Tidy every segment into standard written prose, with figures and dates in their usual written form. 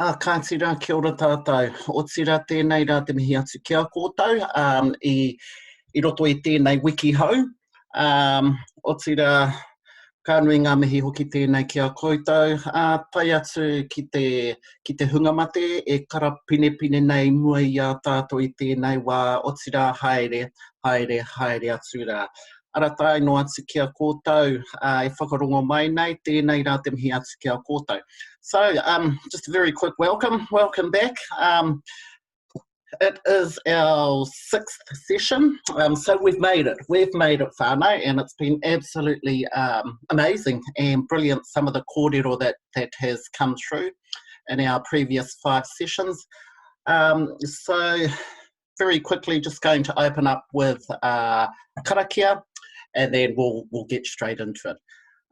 Ka tira, kia ora tātou. O tira tēnei rā te mihi atu kia kōtau i roto i tēnei wiki hau. O tira, ka nui ngā mihi hoki tēnei kia koutou. Tai atu ki te hungamate e kara pine nei mua i a tātou i tēnei wā. O tira haere atu rā. Ara tai no atu kia kōtau e whakarongo mai nei, tēnei rā te mihi atu kia kōtau. So, just a very quick welcome back. It is our 6th session, so we've made it whānau, and it's been absolutely amazing and brilliant, some of the kōrero that has come through in our previous 5 sessions. So, very quickly, just going to open up with karakia, and then we'll get straight into it.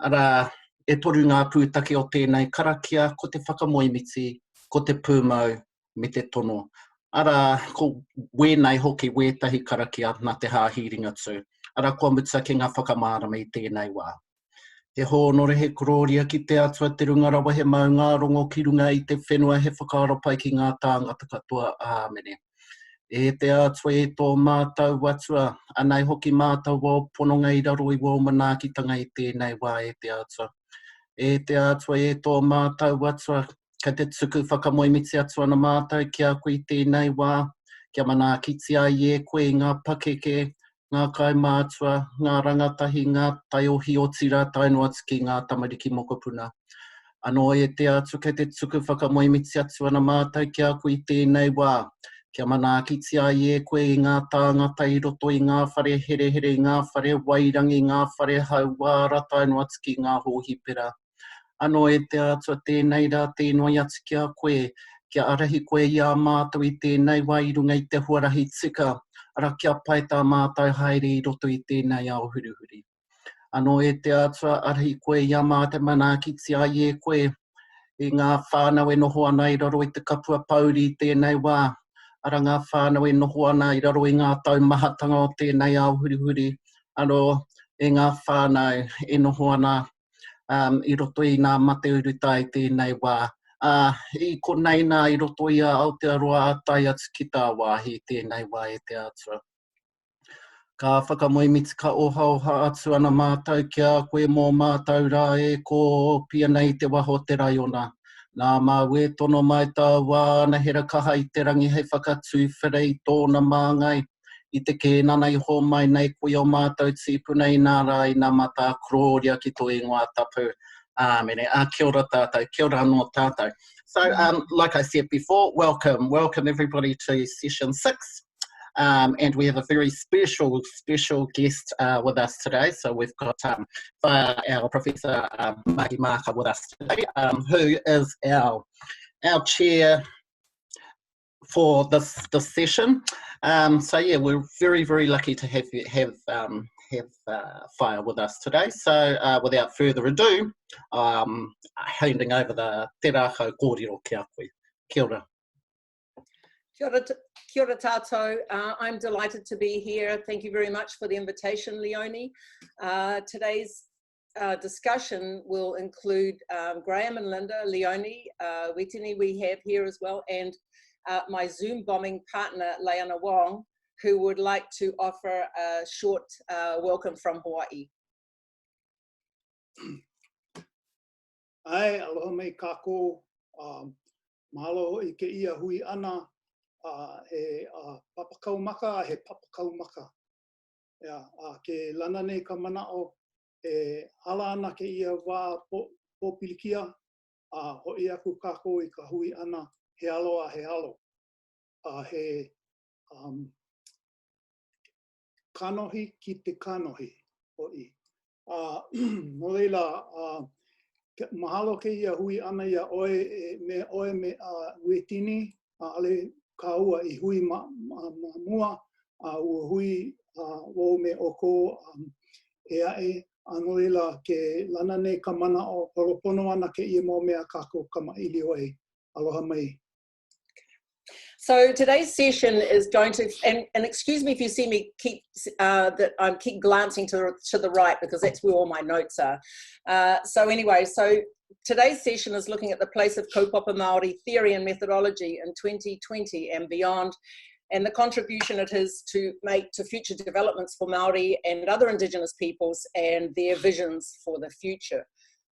Ara, e toru ngā pūtake o tēnei karakia, ko te whakamoemiti, ko te pūmau, me te tono. Ara, ko wēnei hoki wētahi karakia nā te hāhiringa tū. Ara, kua muta ki ngā whakamārama i tēnei wā. He hōnore he kororia ki te atua te rungarawa he maunga rongo ki runga i te whenua he whakaaro pai ki ngā tāngata katoa āmene. E te atua e tō mātou watua, anei hoki mātou wā pononga i raro i wā manaakitanga i tēnei wā e te atua. E te atua e tō mātou watua, ka te tuku whakamoemiti atua na mātou kia koe tēnei wā, kia manaakiti ai e koe ngā pakeke, ngā kaumātua, ngā rangatahi, ngā taiohi o tira, taino atu ki ngā tamariki mokopuna. Anō e te atua ka te tuku whakamoemiti atua na mātou kia koe tēnei wā, kia manaakiti ai e koe i ngā tāngata i roto i ngā whare here, ngā whare wairangi, ngā whare hauwāra, taino atu ki ngā hōhipera. Anō e te atua tēnei rā tēnoi atu kia koe, kia arahi koe i a mātou i tēnei wā i runga i te huarahi tika, ara kia pai tā mātou haere i roto i tēnei ao huruhuri. Anō e te atua arahi koe i a mātou manaakiti ai e koe, i ngā whānau e noho ana i raro i te kapua pauri i tēnei wā, ara ngā whānau e noho ana i raro i ngā taumahatanga o tēnei ao hurihuri, anō e ngā whānau e noho ana i roto i ngā mate urutai tēnei wā. I konei nā i roto i a Aotearoa a tai atu ki tā wāhi tēnei wā e te atua. Ka whakamoemiti ka oha atu ana mātou kia koe mō mātou rā e ko pia nei te waho te raiona. Nā mau e tono mai tā wā na hera kaha i te rangi hei whakatū whira i tōna māngai. I te kēnana i hō mai nei koe o mātou tīpuna i nā rā i nā mata kororia ki tō ingoa tapu. Āmene, kia ora tātou, kia ora anō tātou. So, like I said before, welcome everybody to session 6. And we have a very special guest with us today. So we've got our Professor Margie Maaka with us today, who is our chair for this session. So yeah, we're very lucky to have Whaia with us today. So without further ado, handing over the te rākau kōrero kia koe. Kia ora. Kia ora tātou. I'm delighted to be here. Thank you very much for the invitation, Leonie. Today's discussion will include Graham and Linda, Leonie, Wetini we have here as well, and my Zoom bombing partner, Leana Wong, who would like to offer a short welcome from Hawaii. Ai, aloha mai kako, mahalo i ke ia hui ana, he papakau maka, he papakau maka. Ke lana nei ka manao, e hala ana ke ia wā pōpilikia, hoi aku kako i ka hui ana, he aloa, he alo. He kanohi ki te kanohi, hoi. No leila, mahalo ke ia hui ana ia oe me Wetini, ale kaua i hui mua, ua hui wau me oko e ae, ano leila ke lana nei ka mana o horopono ana ke ia mō mea kako ka maili oe. Aloha mai. So today's session is going to, and excuse me if you see me keep glancing to the right, because that's where all my notes are. So anyway, so today's session is looking at the place of Kaupapa Māori theory and methodology in 2020 and beyond, and the contribution it is to make to future developments for Māori and other Indigenous peoples and their visions for the future.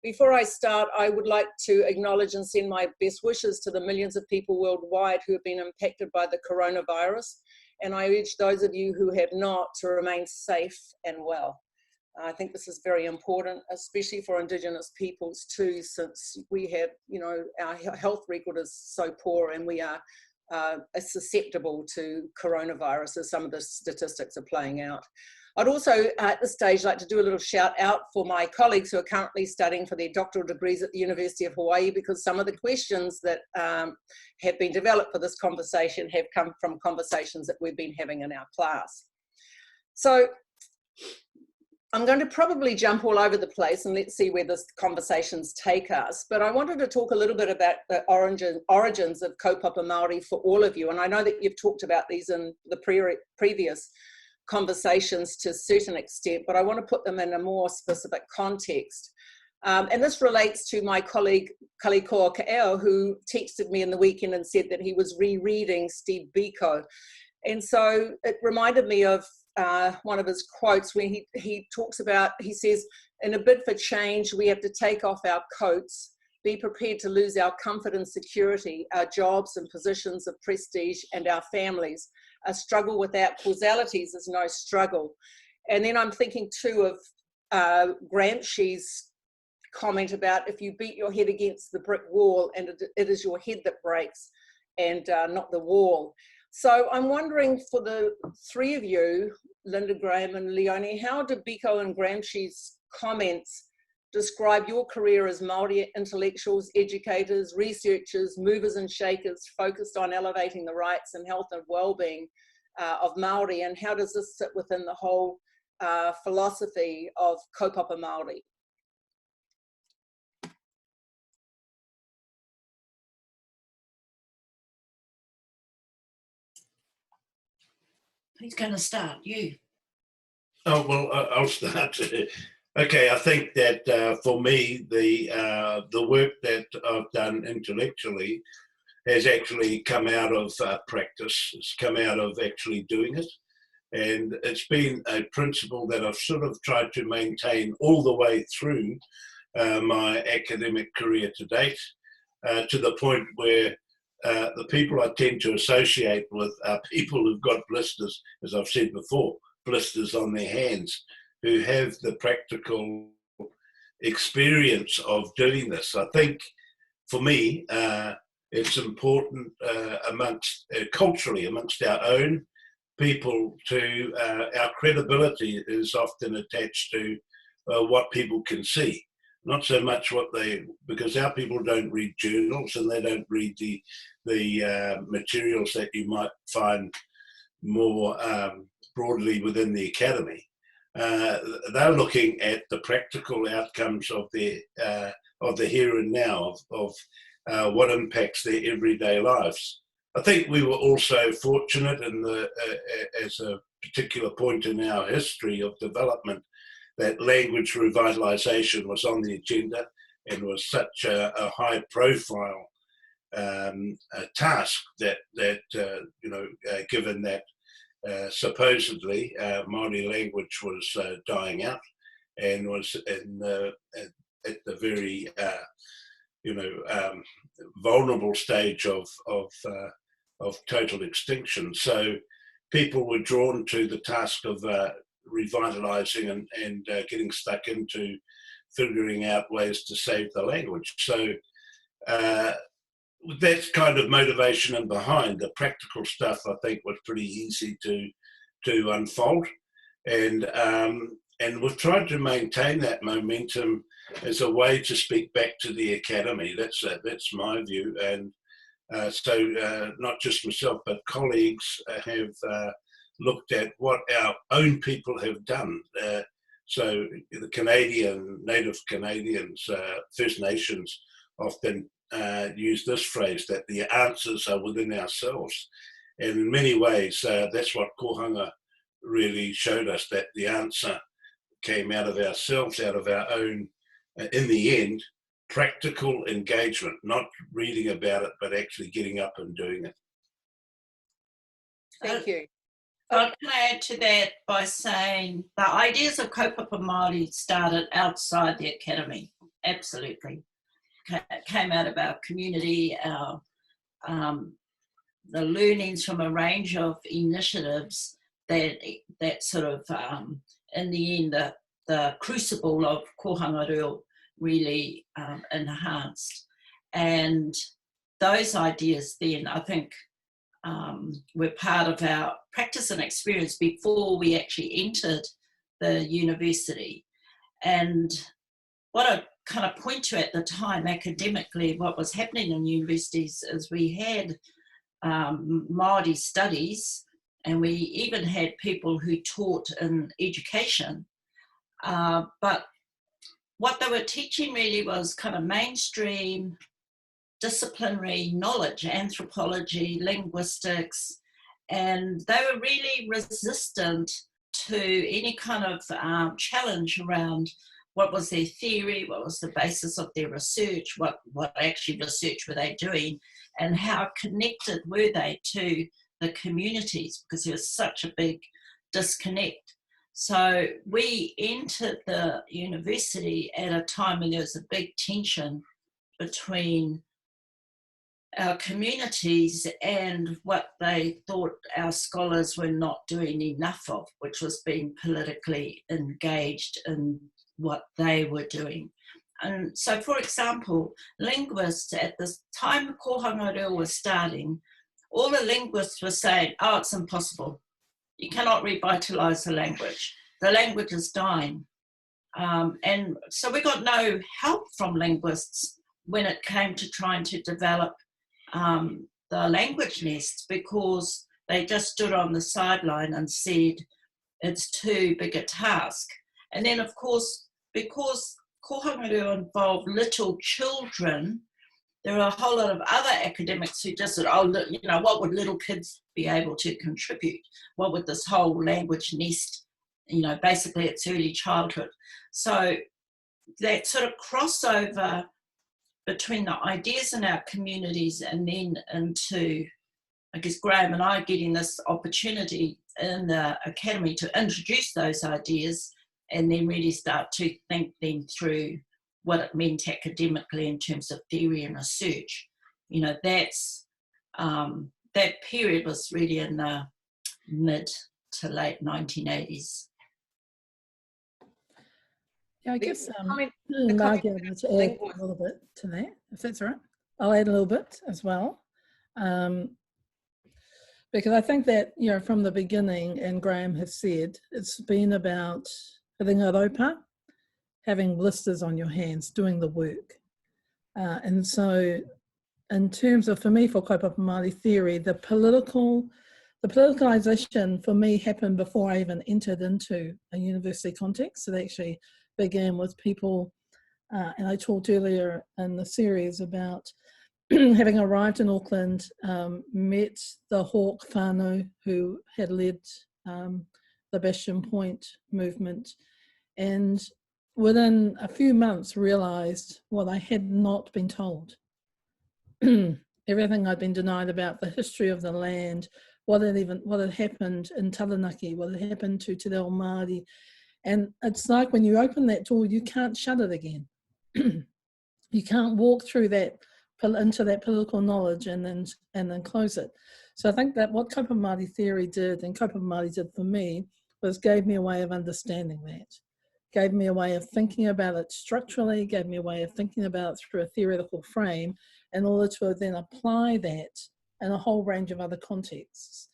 Before I start, I would like to acknowledge and send my best wishes to the millions of people worldwide who have been impacted by the coronavirus, and I urge those of you who have not to remain safe and well. I think this is very important, especially for Indigenous peoples too, since we have, you know, our health record is so poor and we are susceptible to coronavirus, as some of the statistics are playing out. I'd also, at this stage, like to do a little shout out for my colleagues who are currently studying for their doctoral degrees at the University of Hawaii, because some of the questions that have been developed for this conversation have come from conversations that we've been having in our class. So I'm going to probably jump all over the place and let's see where this conversations take us. But I wanted to talk a little bit about the origins of Kaupapa Māori for all of you. And I know that you've talked about these in the previous conversations to a certain extent, but I want to put them in a more specific context. And this relates to my colleague, Kalikoa Ka'eo, who texted me in the weekend and said that he was rereading Steve Biko. And so it reminded me of one of his quotes where he talks about, he says, in a bid for change, we have to take off our coats, be prepared to lose our comfort and security, our jobs and positions of prestige, and our families. A struggle without causalities is no struggle. And then I'm thinking too of Gramsci's comment about if you beat your head against the brick wall and it is your head that breaks and not the wall. So I'm wondering for the three of you, Linda, Graham and Leonie, how do Biko and Gramsci's comments describe your career as Māori intellectuals, educators, researchers, movers and shakers focused on elevating the rights and health and well-being of Māori, and how does this sit within the whole philosophy of Kaupapa Māori? Who's going to start? You. Oh, well, I'll start. Okay, I think that for me, the work that I've done intellectually has actually come out of practice. It's come out of actually doing it. And it's been a principle that I've sort of tried to maintain all the way through my academic career to date, to the point where the people I tend to associate with are people who've got blisters, as I've said before, blisters on their hands, who have the practical experience of doing this. I think for me, it's important amongst culturally, amongst our own people, to our credibility is often attached to what people can see. Not so much what they, because our people don't read journals and they don't read the materials that you might find more broadly within the academy. They're looking at the practical outcomes of the here and now, of what impacts their everyday lives. I think we were also fortunate in as a particular point in our history of development, that language revitalisation was on the agenda and was such a high profile task that given that supposedly Māori language was dying out and was at the very vulnerable stage of total extinction. So people were drawn to the task of revitalising and getting stuck into figuring out ways to save the language. So that's kind of motivation and behind. The practical stuff, I think, was pretty easy to unfold, and we've tried to maintain that momentum as a way to speak back to the academy. That's my view, and so not just myself but colleagues have looked at what our own people have done. So the Native Canadians, First Nations often use this phrase, that the answers are within ourselves. And in many ways, that's what Kohanga really showed us, that the answer came out of ourselves, out of our own, in the end, practical engagement, not reading about it, but actually getting up and doing it. Thank you. Can I add to that by saying the ideas of Kaupapa Māori started outside the academy, absolutely. Came out of our community, our the learnings from a range of initiatives that sort of, in the end, the crucible of kohanga reo really enhanced. And those ideas then, I think, were part of our practice and experience before we actually entered the university. And what I kind of point to at the time academically, what was happening in universities is we had Māori studies, and we even had people who taught in education. But what they were teaching really was kind of mainstream disciplinary knowledge, anthropology, linguistics, and they were really resistant to any kind of challenge around what was their theory, what was the basis of their research, what actually research were they doing, and how connected were they to the communities, because there was such a big disconnect. So we entered the university at a time when there was a big tension between our communities and what they thought our scholars were not doing enough of, which was being politically engaged in what they were doing. And so, for example, linguists at the time kohanga reo was starting, all the linguists were saying, oh, it's impossible. You cannot revitalise the language. The language is dying. And so we got no help from linguists when it came to trying to develop the language nest, because they just stood on the sideline and said it's too big a task. And then, of course, because kohanga reo involved little children, there are a whole lot of other academics who just said, oh, you know, what would little kids be able to contribute? What would this whole language nest, you know, basically it's early childhood. So that sort of crossover between the ideas in our communities and then into, I guess, Graham and I getting this opportunity in the academy to introduce those ideas and then really start to think them through what it meant academically in terms of theory and research. You know, that's, that period was really in the mid to late 1980s. Yeah, I guess Margie, I'd like to add a little bit to that, if that's all right. I'll add a little bit as well. Because I think that, you know, from the beginning, and Graham has said, it's been about Hingangaroa, having blisters on your hands, doing the work. And so in terms of, for me, for Kaupapa Māori theory, the politicalisation for me happened before I even entered into a university context. It actually began with people, and I talked earlier in the series about having arrived in Auckland, met the Hawke whānau who had led the Bastion Point movement, and within a few months realised what I had not been told. Everything I'd been denied about the history of the land, what had happened in Taranaki, what had happened to Te Reo Māori. And it's like when you open that door, you can't shut it again. You can't walk through that, into that political knowledge and then close it. So I think that what Kaupapa Māori theory did, and Kaupapa Māori did for me, was gave me a way of understanding that. Gave me a way of thinking about it structurally, gave me a way of thinking about it through a theoretical frame in order to then apply that in a whole range of other contexts.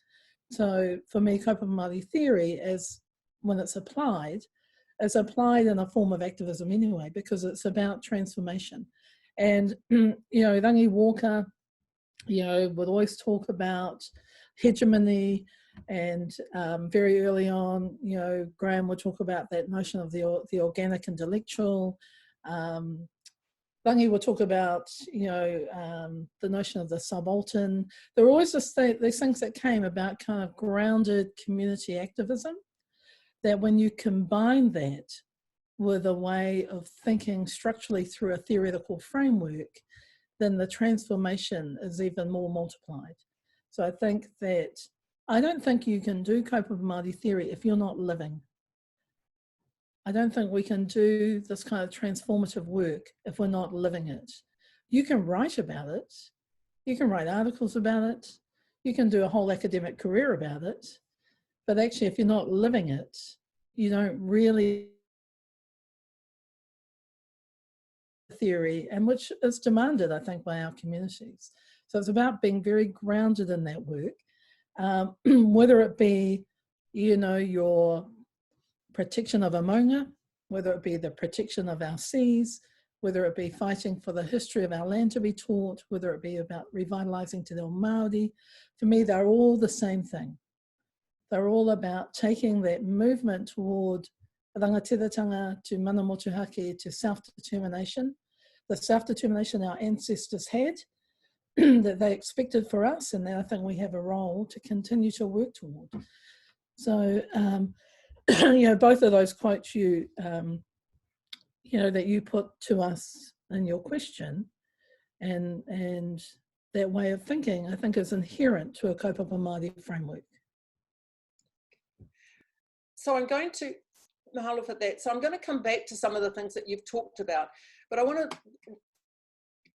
So for me, Kaupapa Māori theory, when it's applied in a form of activism anyway, because it's about transformation. And, you know, Rangi Walker, you know, would always talk about hegemony, and very early on, you know, Graham would talk about that notion of the organic intellectual. Rangi would talk about, you know, the notion of the subaltern. There were always these things that came about kind of grounded community activism, that when you combine that with a way of thinking structurally through a theoretical framework, then the transformation is even more multiplied. So I think that, I don't think you can do Kaupapa Māori theory if you're not living. I don't think we can do this kind of transformative work if we're not living it. You can write about it, you can write articles about it, you can do a whole academic career about it, but actually if you're not living it, you don't really theory, and which is demanded, I think, by our communities. So it's about being very grounded in that work, whether it be, you know, your protection of a maunga, whether it be the protection of our seas, whether it be fighting for the history of our land to be taught, whether it be about revitalising te reo Māori. For me, they're all the same thing. They're all about taking that movement toward rangatiratanga, to mana motuhake, to self-determination, the self-determination our ancestors had, that they expected for us, and that I think we have a role to continue to work toward. So, you know, both of those quotes you know, that you put to us in your question, and that way of thinking, I think, is inherent to a Kaupapa Māori framework. So I'm going to, mahalo for that. So I'm going to come back to some of the things that you've talked about, but I want to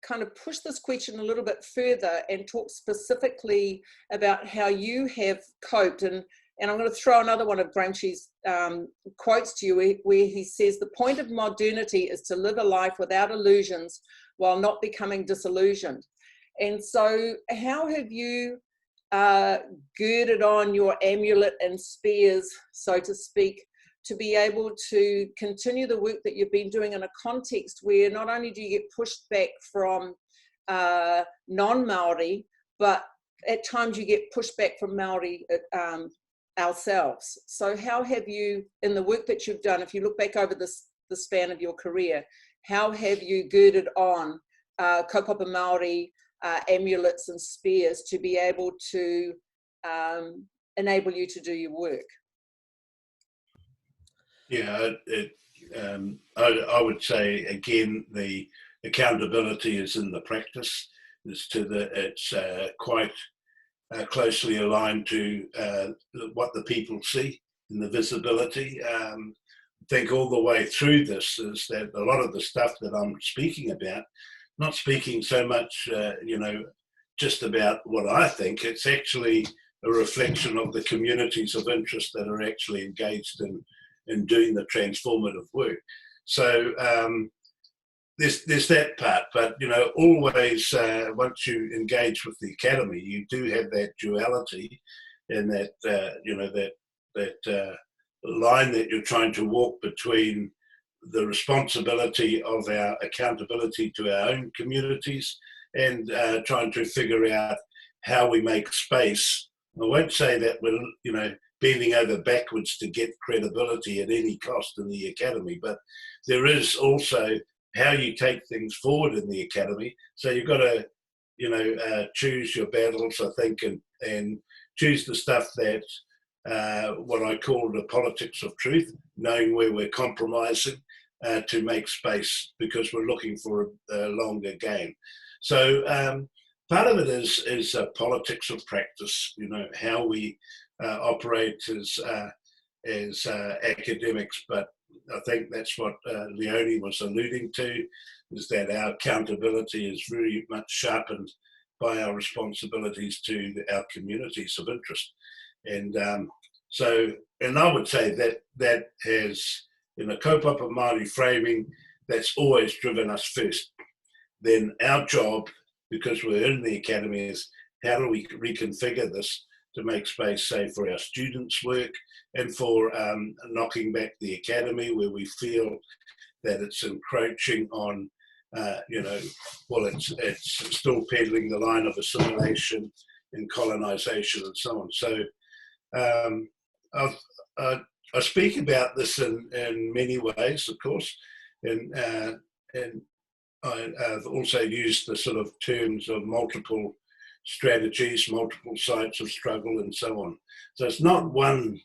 kind of push this question a little bit further and talk specifically about how you have coped. And I'm going to throw another one of Gramsci's quotes to you, where he says, "The point of modernity is to live a life without illusions while not becoming disillusioned." And so how have you girded on your amulet and spears, so to speak, to be able to continue the work that you've been doing in a context where not only do you get pushed back from non-Māori, but at times you get pushed back from Māori ourselves. So how have you, in the work that you've done, if you look back over the span of your career, how have you girded on Kaupapa Māori amulets and spears to be able to enable you to do your work? Yeah, I would say, again, the accountability is in the practice. It's quite closely aligned to what the people see in the visibility. I think all the way through this is that a lot of the stuff that I'm speaking about, not speaking so much, you know, just about what I think, it's actually a reflection of the communities of interest that are actually engaged in doing the transformative work. So there's that part, but you know, always once you engage with the academy, you do have that duality, and that you know, that line that you're trying to walk between the responsibility of our accountability to our own communities and trying to figure out how we make space. I won't say that we're, you know, bending over backwards to get credibility at any cost in the academy, but there is also how you take things forward in the academy. So you've got to, you know, choose your battles, I think, and choose the stuff that what I call the politics of truth, knowing where we're compromising to make space, because we're looking for a longer game. So part of it is politics of practice, you know, how we operate as academics. But I think that's what Leonie was alluding to, is that our accountability is very much sharpened by our responsibilities to our communities of interest. And and I would say that has, in a Kaupapa Māori framing, that's always driven us first. Then our job, because we're in the academy, is how do we reconfigure this to make space, say, for our students' work and for knocking back the academy where we feel that it's encroaching on, you know, well, it's still peddling the line of assimilation and colonisation and so on. So I speak about this in many ways, of course, and I've also used the sort of terms of multiple strategies, multiple sites of struggle, and so on. So it's not one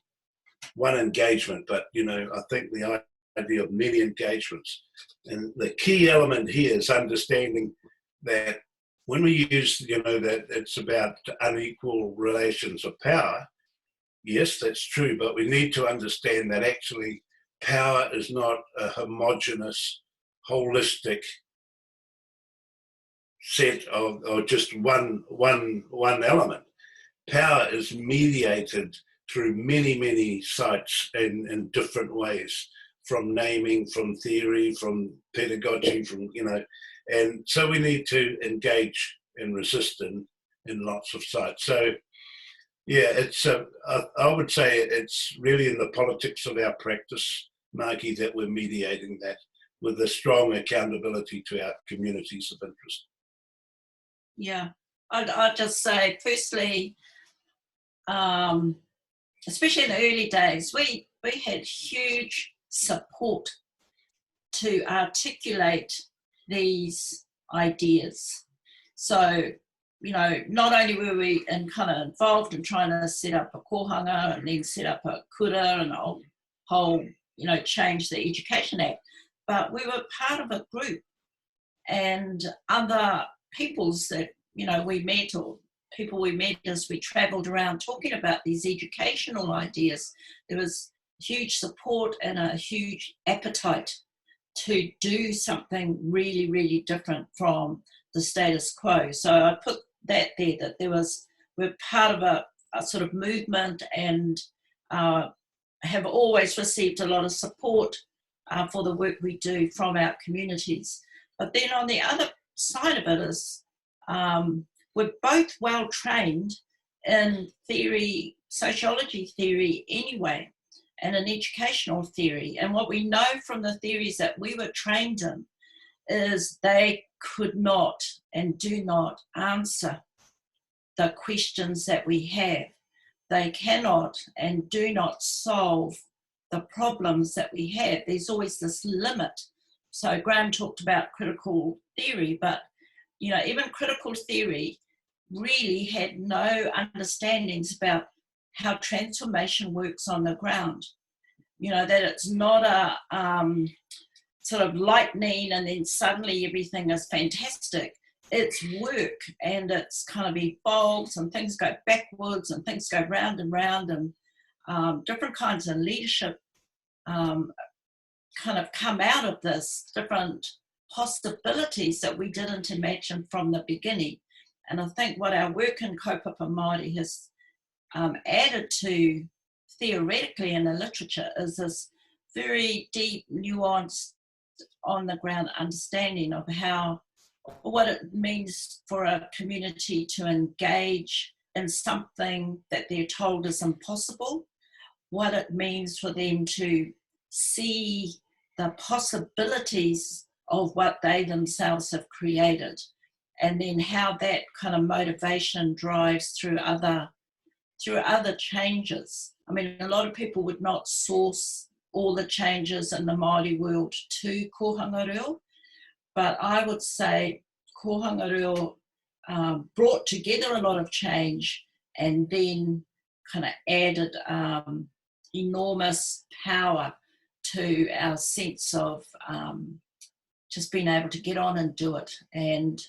engagement, but you know, I think the idea of many engagements. And the key element here is understanding that when we use, that it's about unequal relations of power, yes, that's true, but we need to understand that actually power is not a homogeneous, holistic set of, or just one element. Power is mediated through many sites in different ways, from naming, from theory, from pedagogy, and so we need to engage and resist in lots of sites. So yeah, it's I would say it's really in the politics of our practice, Margie, that we're mediating that with a strong accountability to our communities of interest. Yeah, I'd just say, firstly, especially in the early days, we had huge support to articulate these ideas. So, not only were we involved in trying to set up a kohanga and then set up a kura and a whole, change the Education Act, but we were part of a group, and other peoples that, we met, or people we met as we travelled around talking about these educational ideas. There was huge support and a huge appetite to do something really, really different from the status quo. So I put that there, that we're part of a sort of movement, and have always received a lot of support for the work we do from our communities. But then on the other side of it is, we're both well trained in theory, sociology theory anyway, and in educational theory. And what we know from the theories that we were trained in is they could not and do not answer the questions that we have. They cannot and do not solve the problems that we have. There's always this limit. So Graham talked about critical theory, but even critical theory really had no understandings about how transformation works on the ground. That it's not a sort of lightning and then suddenly everything is fantastic. It's work, and it's kind of evolves, and things go backwards and things go round and round, and different kinds of leadership kind of come out of this, different possibilities that we didn't imagine from the beginning. And I think what our work in Kaupapa Māori has added to theoretically in the literature is this very deep, nuanced, on the ground understanding of what it means for a community to engage in something that they're told is impossible, what it means for them to see the possibilities of what they themselves have created, and then how that kind of motivation drives through other changes. I mean, a lot of people would not source all the changes in the Māori world to Kohanga Reo, but I would say Kohanga Reo brought together a lot of change, and then kind of added enormous power to our sense of just being able to get on and do it, and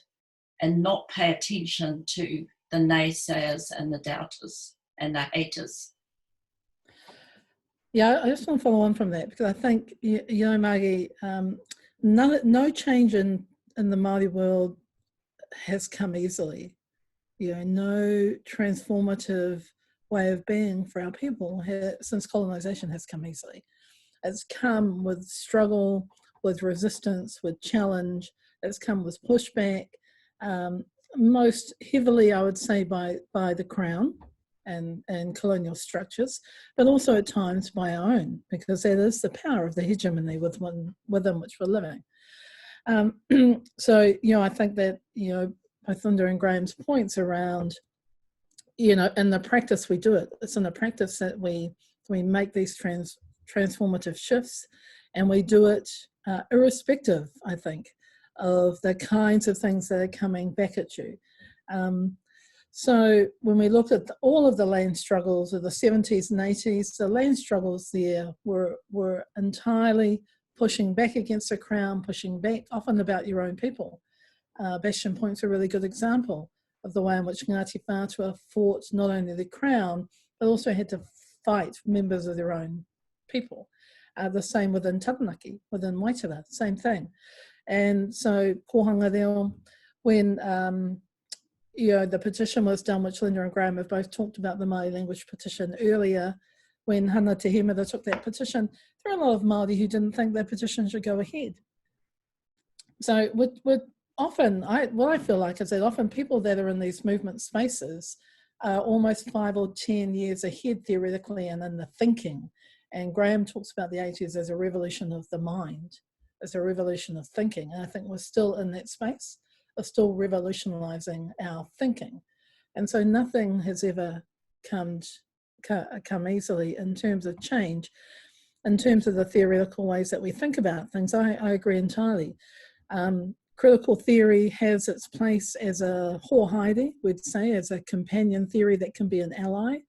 not pay attention to the naysayers and the doubters and the haters. Yeah, I just want to follow on from that, because I think, Margie, no change in the Māori world has come easily. No transformative way of being for our people since colonisation has come easily. It's come with struggle, with resistance, with challenge. It's come with pushback, most heavily, I would say, by the Crown and colonial structures, but also at times by our own, because that is the power of the hegemony within which we're living. So, I think that, both Linda and Graham's points around, in the practice we do it. It's in the practice that we make these transformative shifts, and we do it irrespective, I think, of the kinds of things that are coming back at you. So when we look at all of the land struggles of the 70s and 80s, the land struggles there were entirely pushing back against the Crown, pushing back often about your own people. Bastion Point's a really good example of the way in which Ngāti Whātua fought not only the Crown, but also had to fight members of their own people. The same within Taranaki, within Waitara, same thing. And so, kohanga reo, when the petition was done, which Linda and Graham have both talked about, the Māori language petition earlier, when Hana Te Hemera took that petition, there are a lot of Māori who didn't think that petition should go ahead. So with often, what I feel like is that often people that are in these movement spaces are almost 5 or 10 years ahead theoretically and in the thinking. And Graham talks about the 80s as a revolution of the mind, as a revolution of thinking. And I think we're still in that space. We're still revolutionizing our thinking. And so nothing has ever come easily in terms of change, in terms of the theoretical ways that we think about things. I agree entirely. Critical theory has its place as a hohaere, we'd say, as a companion theory that can be an ally.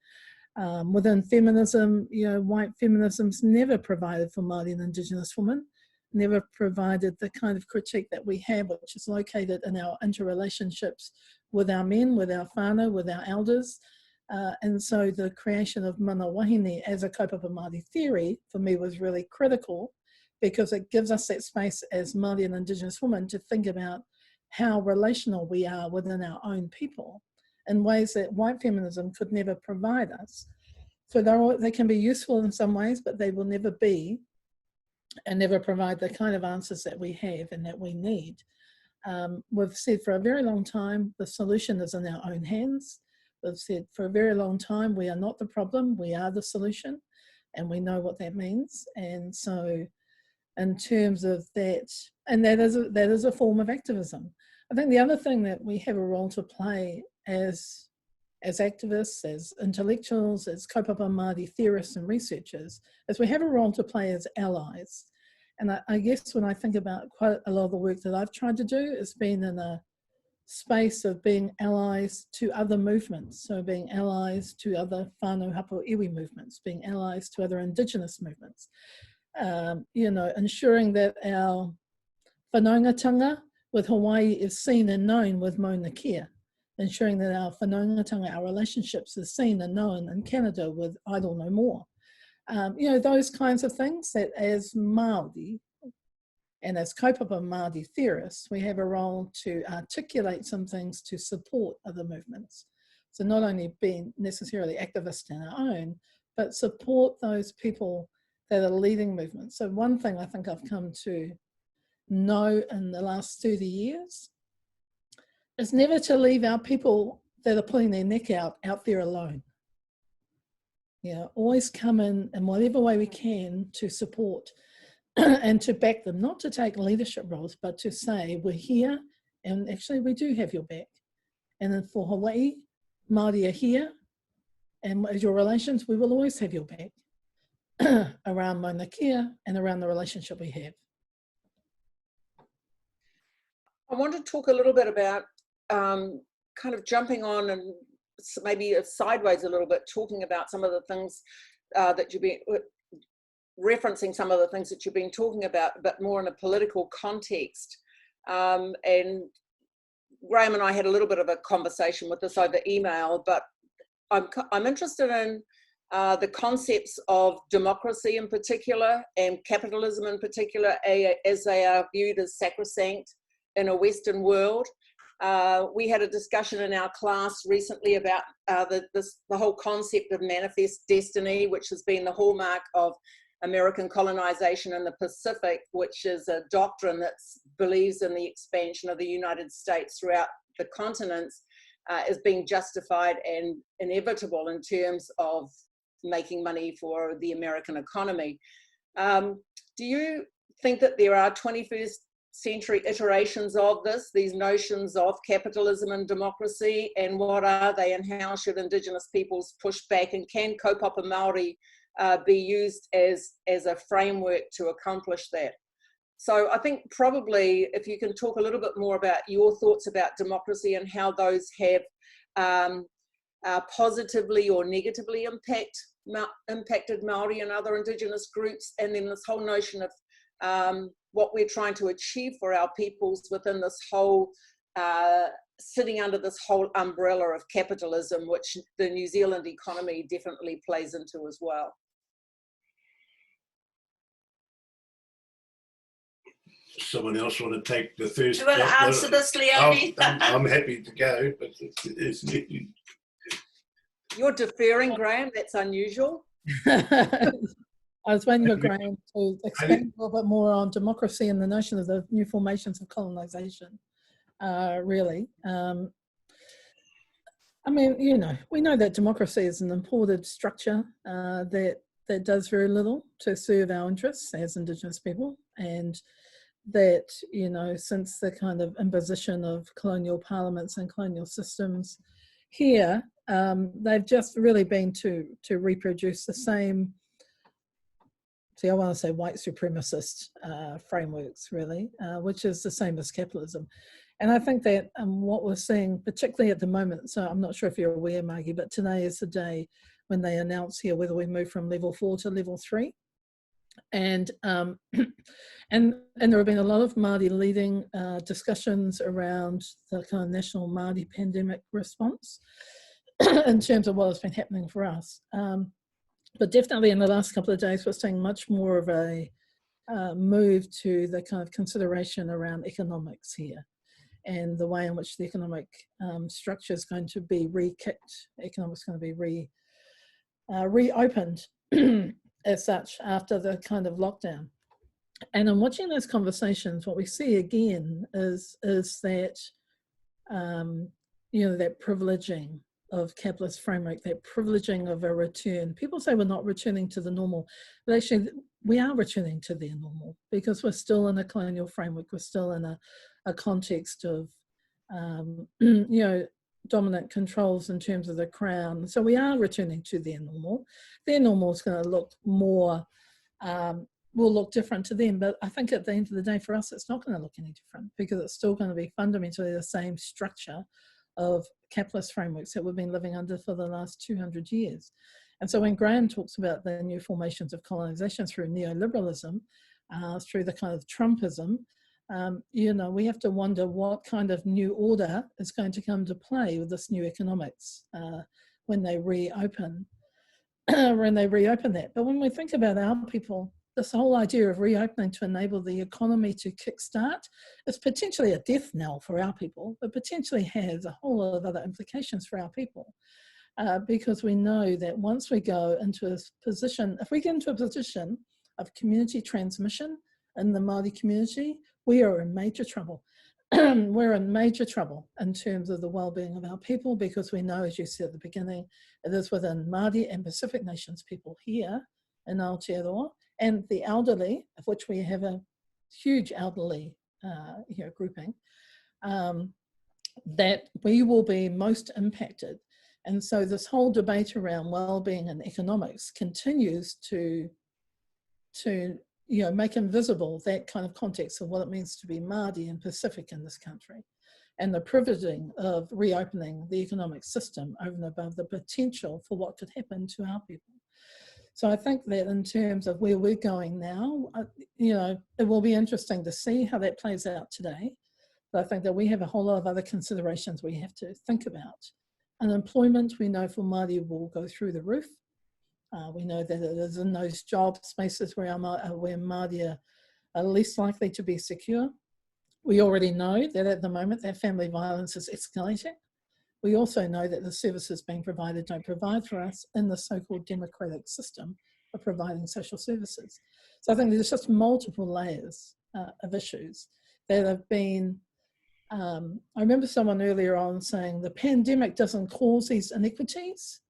Within feminism, white feminism's never provided for Māori and Indigenous women, never provided the kind of critique that we have, which is located in our interrelationships with our men, with our whānau, with our elders. And so the creation of mana wahine as a kaupapa Māori theory, for me, was really critical, because it gives us that space as Māori and Indigenous women to think about how relational we are within our own people in ways that white feminism could never provide us. So they can be useful in some ways, but they will never be and never provide the kind of answers that we have and that we need. We've said for a very long time, the solution is in our own hands. We've said for a very long time, we are not the problem, we are the solution, and we know what that means. And so in terms of that, and that is a form of activism. I think the other thing that we have a role to play as activists, as intellectuals, as kaupapa Māori theorists and researchers, is we have a role to play as allies. And I guess when I think about quite a lot of the work that I've tried to do, it's been in a space of being allies to other movements. So being allies to other whānau hapu iwi movements, being allies to other Indigenous movements. Ensuring that our whanaungatanga with Hawaii is seen and known with Mauna Kea. Ensuring that our whanaungatanga, our relationships, is seen and known in Canada with Idle No More. Those kinds of things that as Māori and as kaupapa Māori theorists, we have a role to articulate some things to support other movements. So not only being necessarily activists in our own, but support those people that are leading movements. So one thing I think I've come to know in the last 30 years is never to leave our people that are putting their neck out there alone. Always come in whatever way we can to support and to back them, not to take leadership roles, but to say, we're here and actually we do have your back. And then for Hawaii, Māori are here, and as your relations, we will always have your back around Mauna Kea and around the relationship we have. I want to talk a little bit about kind of jumping on and maybe sideways a little bit, talking about some of the things that you've been referencing, some of the things that you've been talking about, but more in a political context. And Graham and I had a little bit of a conversation with this over email, but I'm interested in the concepts of democracy in particular and capitalism in particular, as they are viewed as sacrosanct in a Western world. We had a discussion in our class recently about the whole concept of manifest destiny, which has been the hallmark of American colonization in the Pacific, which is a doctrine that believes in the expansion of the United States throughout the continents, as being justified and inevitable in terms of making money for the American economy. Do you think that there are 21st century iterations of this, these notions of capitalism and democracy, and what are they, and how should Indigenous peoples push back, and can Kaupapa Māori be used as a framework to accomplish that? So I think probably if you can talk a little bit more about your thoughts about democracy and how those have positively or negatively impacted Māori and other Indigenous groups, and then this whole notion of what we're trying to achieve for our peoples within this whole, sitting under this whole umbrella of capitalism, which the New Zealand economy definitely plays into as well. Someone else want to take the first? Do you want to answer this, Leonie? I'm happy to go, but it's You're deferring, Graham. That's unusual. I was waiting for Graham to expand a little bit more on democracy and the notion of the new formations of colonisation, really. I mean, you know, we know that democracy is an imported structure that does very little to serve our interests as Indigenous people, and that, you know, since the kind of imposition of colonial parliaments and colonial systems here, they've just really been to reproduce the same, I want to say white supremacist frameworks, really, which is the same as capitalism. And I think that what we're seeing, particularly at the moment, so I'm not sure if you're aware, Margie, but today is the day when they announce here whether we move from level 4 to level 3. And and there have been a lot of Māori leading discussions around the kind of national Māori pandemic response in terms of what has been happening for us. But definitely in the last couple of days, we're seeing much more of a move to the kind of consideration around economics here, and the way in which the economic structure is going to be re-kicked, economics going to be reopened as such after the kind of lockdown. And in watching those conversations, what we see again is that, you know, that privileging of capitalist framework, that privileging of a return. People say we're not returning to the normal, but actually we are returning to their normal, because we're still in a colonial framework, we're still in a context of, you know, dominant controls in terms of the Crown. So we are returning to their normal. Their normal is going to look more, will look different to them, but I think at the end of the day for us it's not going to look any different, because it's still going to be fundamentally the same structure of capitalist frameworks that we've been living under for the last 200 years. And so when Graham talks about the new formations of colonisation through neoliberalism, through the kind of Trumpism, you know, we have to wonder what kind of new order is going to come to play with this new economics when they reopen that. But when we think about our people, this whole idea of reopening to enable the economy to kickstart is potentially a death knell for our people, but potentially has a whole lot of other implications for our people. Because we know that once we go into a position, if we get into a position of community transmission in the Māori community, we are in major trouble. We're in major trouble in terms of the well-being of our people, because we know, as you said at the beginning, it is within Māori and Pacific Nations people here in Aotearoa, and the elderly, of which we have a huge elderly grouping, that we will be most impacted. And so this whole debate around well-being and economics continues to make invisible that kind of context of what it means to be Māori and Pacific in this country, and the privileging of reopening the economic system over and above the potential for what could happen to our people. So I think that in terms of where we're going now, it will be interesting to see how that plays out today. But I think that we have a whole lot of other considerations we have to think about. Unemployment, we know for Māori, will go through the roof. We know that it is in those job spaces where Māori are least likely to be secure. We already know that at the moment that family violence is escalating. We also know that the services being provided don't provide for us in the so-called democratic system of providing social services. So I think there's just multiple layers of issues that have been, I remember someone earlier on saying the pandemic doesn't cause these inequities,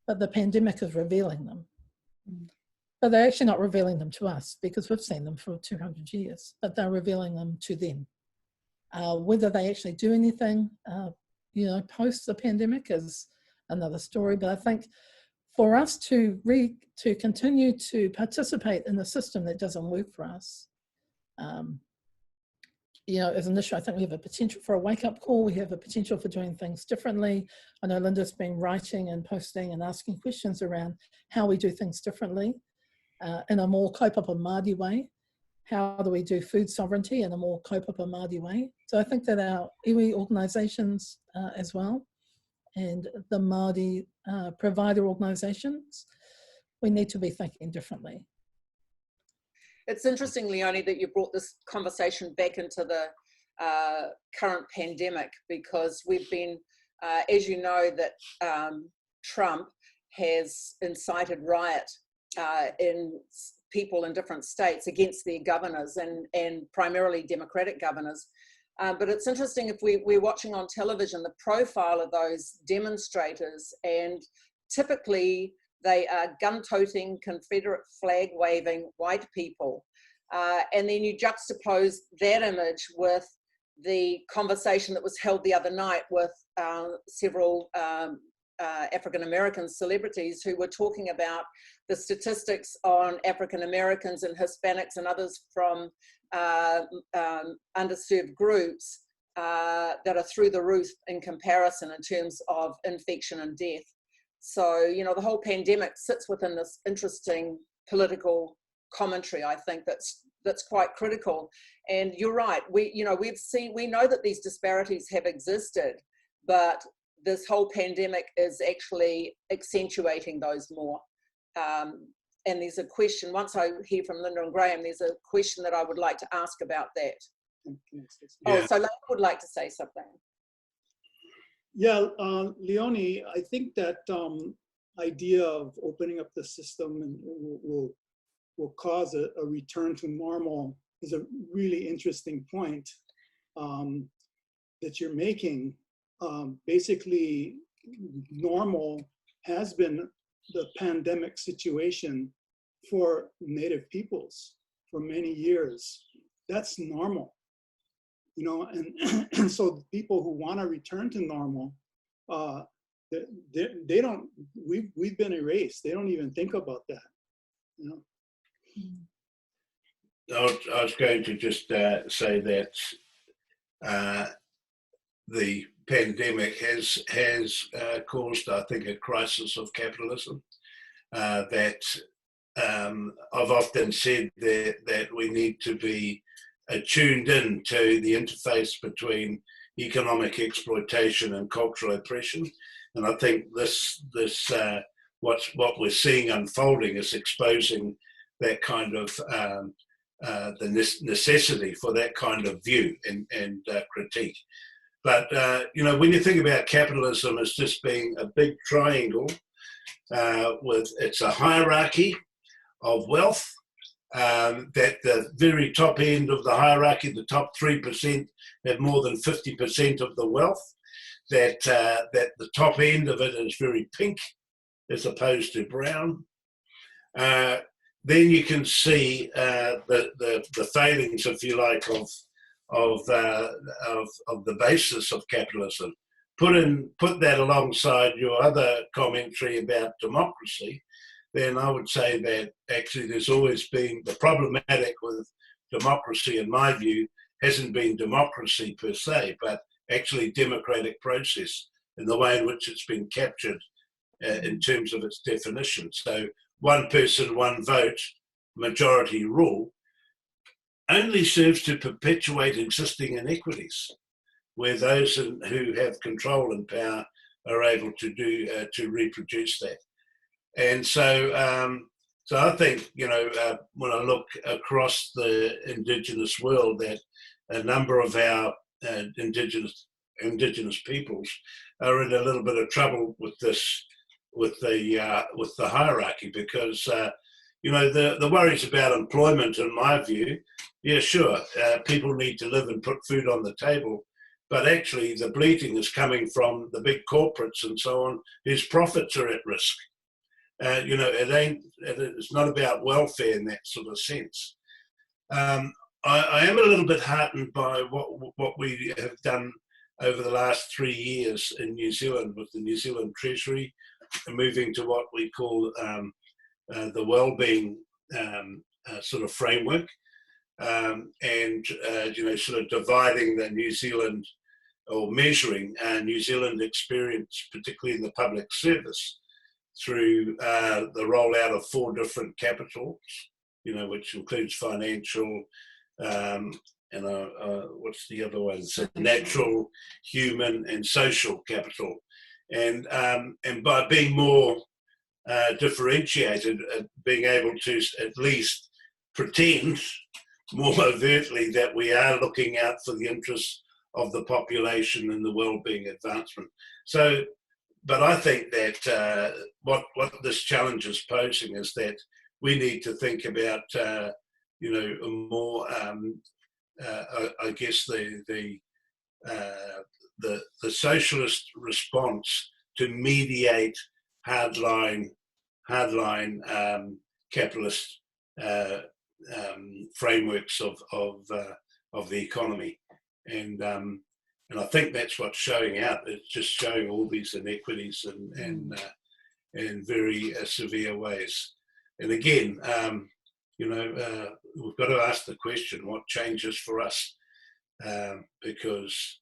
but the pandemic is revealing them. But they're actually not revealing them to us, because we've seen them for 200 years, but they're revealing them to them. Whether they actually do anything, post the pandemic is another story. But I think for us to continue to participate in a system that doesn't work for us, as an issue, I think we have a potential for a wake-up call. We have a potential for doing things differently. I know Linda's been writing and posting and asking questions around how we do things differently in a more Kaupapa Māori way, how do we do food sovereignty in a more Kaupapa Māori way. So I think that our iwi organisations as well, and the Māori provider organisations, we need to be thinking differently. It's interesting, Leonie, that you brought this conversation back into the current pandemic, because we've been, as you know, that Trump has incited riot in people in different states against their governors, and primarily Democratic governors. But it's interesting, if we're watching on television, the profile of those demonstrators, and typically they are gun-toting, Confederate flag-waving white people. And then you juxtapose that image with the conversation that was held the other night with several African-American celebrities who were talking about the statistics on African-Americans and Hispanics and others from underserved groups that are through the roof in comparison in terms of infection and death. So, you know, the whole pandemic sits within this interesting political commentary, I think, that's quite critical. And you're right, we know that these disparities have existed, but this whole pandemic is actually accentuating those more. And there's a question, once I hear from Linda and Graham, there's a question that I would like to ask about that. Yeah. Oh, so Linda would like to say something. Yeah, Leonie, I think that idea of opening up the system and will cause a return to normal is a really interesting point that you're making. Basically, normal has been the pandemic situation for Native peoples for many years. That's normal. You know, and so people who want to return to normal, they don't. We've been erased. They don't even think about that. You know. I was going to just say that the pandemic has caused, I think, a crisis of capitalism. That I've often said that we need to be tuned in to the interface between economic exploitation and cultural oppression, and I think this what we're seeing unfolding is exposing that kind of the necessity for that kind of view and critique. But you know, when you think about capitalism as just being a big triangle it's a hierarchy of wealth. That the very top end of the hierarchy, the top 3%, have more than 50% of the wealth. That the top end of it is very pink, as opposed to brown. Then you can see the failings, if you like, of the basis of capitalism. Put that alongside your other commentary about democracy, then I would say that actually there's always been the problematic with democracy, in my view, hasn't been democracy per se, but actually democratic process in the way in which it's been captured in terms of its definition. So one person, one vote, majority rule only serves to perpetuate existing inequities, where those who have control and power are able to reproduce that. And so, I think, you know, when I look across the Indigenous world, that a number of our Indigenous peoples are in a little bit of trouble with this, with the hierarchy, because you know, the worries about employment, in my view, yeah, sure, people need to live and put food on the table, but actually the bleating is coming from the big corporates and so on, whose profits are at risk. You know, it's not about welfare in that sort of sense. I am a little bit heartened by what we have done over the last 3 years in New Zealand with the New Zealand Treasury, moving to what we call the wellbeing sort of framework, and you know, sort of dividing the New Zealand, or measuring New Zealand experience, particularly in the public service, through the rollout of 4 different capitals which includes financial, and what's the other one? So natural, human, and social capital. And by being more differentiated, being able to at least pretend more overtly that we are looking out for the interests of the population and the well-being advancement. So, but I think that what this challenge is posing is that we need to think about, more, I guess, the socialist response to mediate hardline capitalist frameworks of the economy, and I think that's what's showing out. It's just showing all these inequities in very severe ways. And again, we've got to ask the question: what changes for us? Because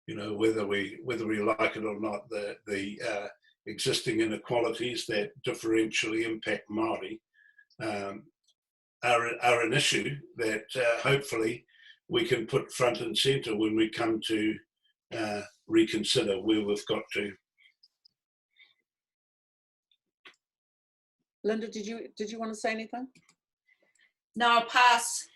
whether we like it or not, the existing inequalities that differentially impact Māori are an issue that hopefully we can put front and centre when we come to reconsider where we've got to. Linda, did you want to say anything? No, I'll pass.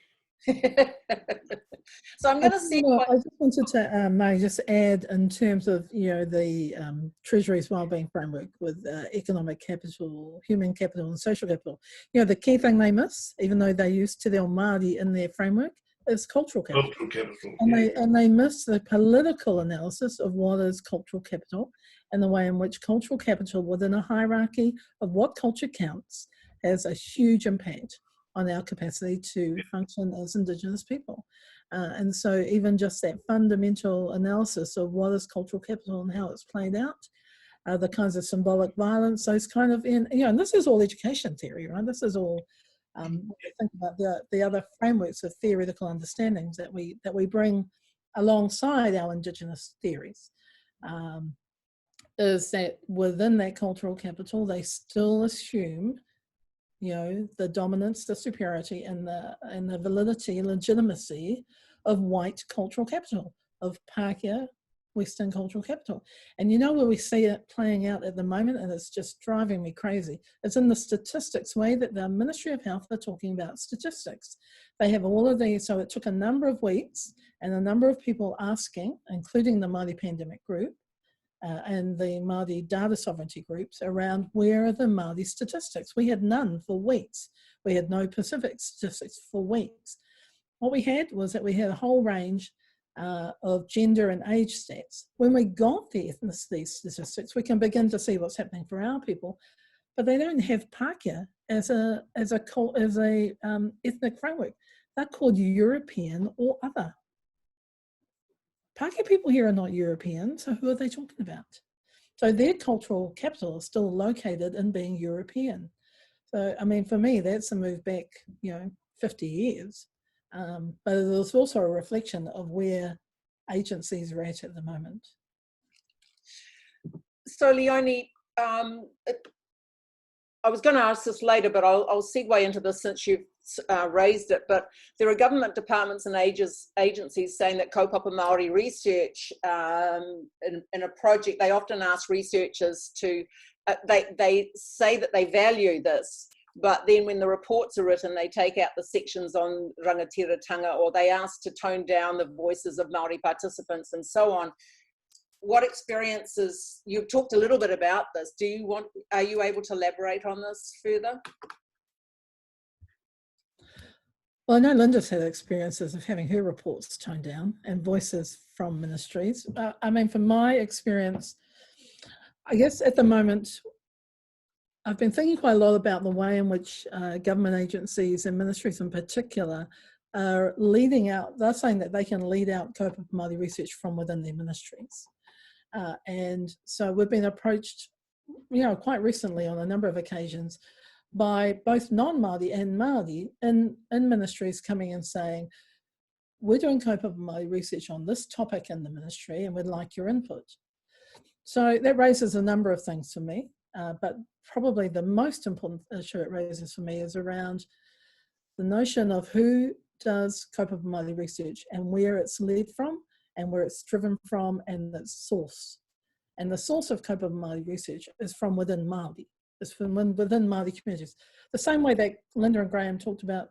So I'm going to see. I just wanted to, May, just add in terms of the Treasury's wellbeing framework with economic capital, human capital, and social capital. The key thing they miss, even though they use Te Reo Māori in their framework, is cultural capital. Cultural capital. And they miss the political analysis of what is cultural capital and the way in which cultural capital within a hierarchy of what culture counts has a huge impact on our capacity to function as Indigenous people. And so even just that fundamental analysis of what is cultural capital and how it's played out, the kinds of symbolic violence, those kind of, and this is all education theory, right? This is all, think about the other frameworks of theoretical understandings that we bring alongside our Indigenous theories, is that within that cultural capital, they still assume the dominance, the superiority, and the validity and legitimacy of white cultural capital, of Pākehā Western cultural capital. And where we see it playing out at the moment, and it's just driving me crazy, it's in the statistics way that the Ministry of Health are talking about statistics. They have all of these, so it took a number of weeks and a number of people asking, including the Māori Pandemic Group, and the Māori data sovereignty groups, around where are the Māori statistics. We had none for weeks. We had no Pacific statistics for weeks. What we had was that we had a whole range of gender and age stats. When we got the ethnicity statistics, we can begin to see what's happening for our people, but they don't have Pākehā as a ethnic framework. They're called European or other. Pākehā people here are not European, so who are they talking about? So their cultural capital is still located in being European. So, for me, that's a move back, 50 years. But it was also a reflection of where agencies are at the moment. So, Leonie, I was going to ask this later, but I'll segue into this since you've raised it. But there are government departments and agencies saying that Kaupapa Māori research in a project, they often ask researchers to, they say that they value this, but then when the reports are written, they take out the sections on rangatiratanga, or they ask to tone down the voices of Māori participants and so on. What experiences, you've talked a little bit about this, are you able to elaborate on this further? Well, I know Linda's had experiences of having her reports toned down and voices from ministries. From my experience, I guess at the moment, I've been thinking quite a lot about the way in which government agencies and ministries in particular are leading out, they're saying that they can lead out Kaupapa Māori research from within their ministries. And so we've been approached, quite recently on a number of occasions by both non-Māori and Māori in ministries coming and saying, we're doing Kaupapa Māori research on this topic in the ministry and we'd like your input. So that raises a number of things for me, but probably the most important issue it raises for me is around the notion of who does Kaupapa Māori research and where it's led from and where it's driven from and its source. And the source of Kaupapa Māori research is from within Māori. It's from within Māori communities. The same way that Linda and Graham talked about,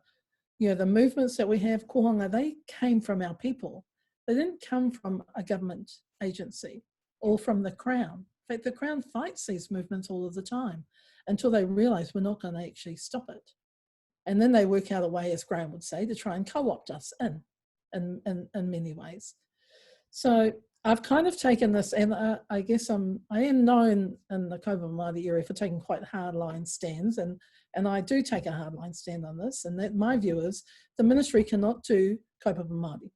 you know, the movements that we have, kohanga, they came from our people. They didn't come from a government agency or from the Crown. In fact, the Crown fights these movements all of the time until they realise we're not going to actually stop it. And then they work out a way, as Graham would say, to try and co-opt us in many ways. So I've kind of taken this, and I guess I am known in the Kaupapa Māori area for taking quite hardline stands, and I do take a hardline stand on this, and that my view is the ministry cannot do Kaupapa Māori.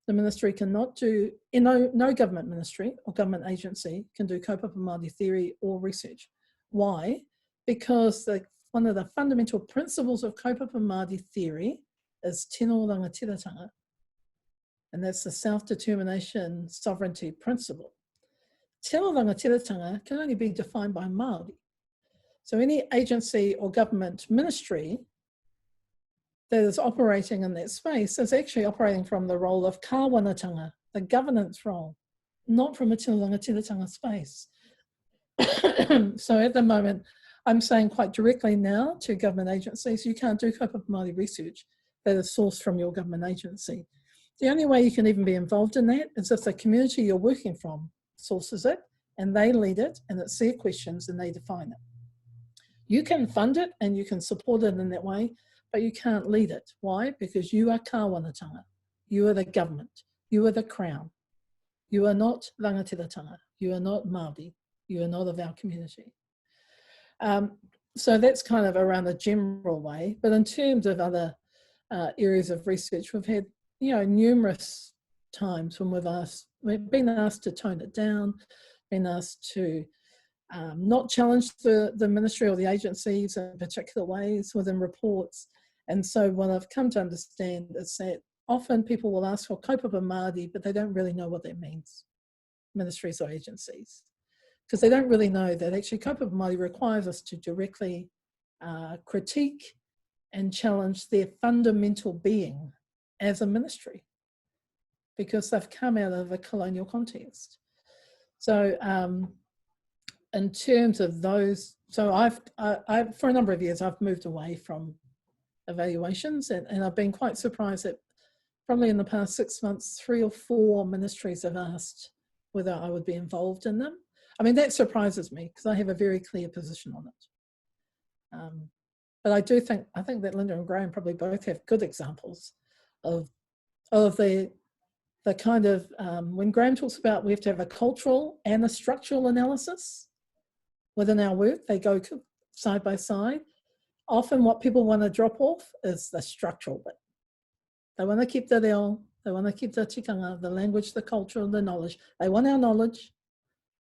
The ministry cannot do, no government ministry or government agency can do Kaupapa Māori theory or research. Why? Because one of the fundamental principles of Kaupapa Māori theory is tino rangatiratanga, and that's the self-determination sovereignty principle. Tino rangatiratanga can only be defined by Māori. So any agency or government ministry that is operating in that space is actually operating from the role of kāwanatanga, the governance role, not from a tino rangatiratanga space. So at the moment, I'm saying quite directly now to government agencies, you can't do Kaupapa Māori research that is sourced from your government agency. The only way you can even be involved in that is if the community you're working from sources it and they lead it and it's their questions and they define it. You can fund it and you can support it in that way, but you can't lead it. Why? Because you are kāwanatanga. You are the government. You are the Crown. You are not rangatiratanga. You are not Māori. You are not of our community. So that's kind of around the general way. But in terms of other areas of research, we've had, you know, numerous times when we've been asked to tone it down, been asked to not challenge the ministry or the agencies in particular ways within reports. And so what I've come to understand is that often people will ask for Kaupapa Māori, but they don't really know what that means, ministries or agencies, because they don't really know that actually Kaupapa Māori requires us to directly critique and challenge their fundamental being as a ministry, because they've come out of a colonial context. So in terms of those, so I've for a number of years, I've moved away from evaluations, and I've been quite surprised that probably in the past 6 months, 3 or 4 ministries have asked whether I would be involved in them. I mean, that surprises me because I have a very clear position on it. But I think that Linda and Graham probably both have good examples of the kind of, when Graham talks about we have to have a cultural and a structural analysis within our work, they go side by side. Often what people want to drop off is the structural bit. They want to keep the reo, they want to keep the tikanga, the language, the culture, the knowledge. They want our knowledge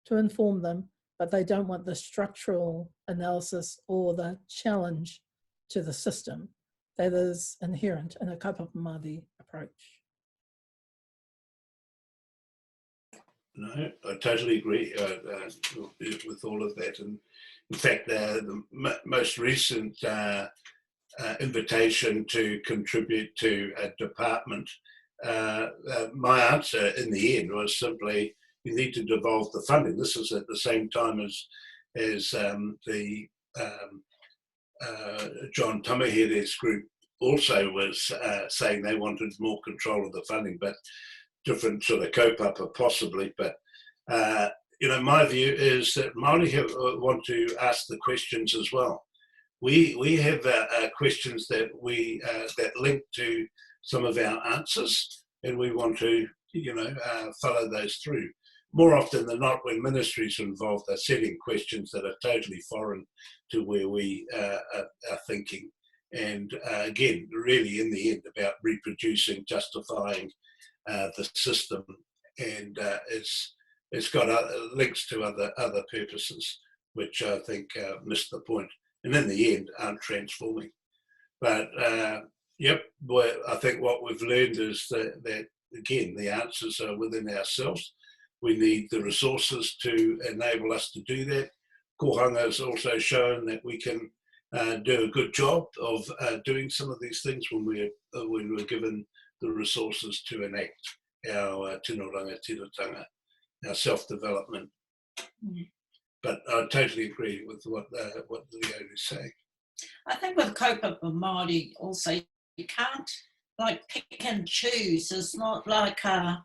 to inform them, but they don't want the structural analysis or the challenge to the system that is inherent in a Kaupapa Māori approach. No, I totally agree with all of that. And in fact, the most recent invitation to contribute to a department, my answer in the end was simply, you need to devolve the funding. This is at the same time as the John Tamahere's group also was saying they wanted more control of the funding, but different sort of kaupapa possibly. But you know, my view is that Māori want to ask the questions as well. We have questions that that link to some of our answers, and we want to, you know, follow those through. More often than not, when ministries are involved, they're setting questions that are totally foreign to where we are thinking. And again, really in the end, about reproducing, justifying the system, and it's got links to other purposes, which I think miss the point, and in the end aren't transforming. But yep, I think what we've learned is that again, the answers are within ourselves. We need the resources to enable us to do that. Kohanga has also shown that we can do a good job of doing some of these things when we're given the resources to enact our tino rangatiratanga, our self-development. Mm. But I totally agree with what Leonie is saying. I think with Kaupapa Māori also, you can't like pick and choose. It's not like a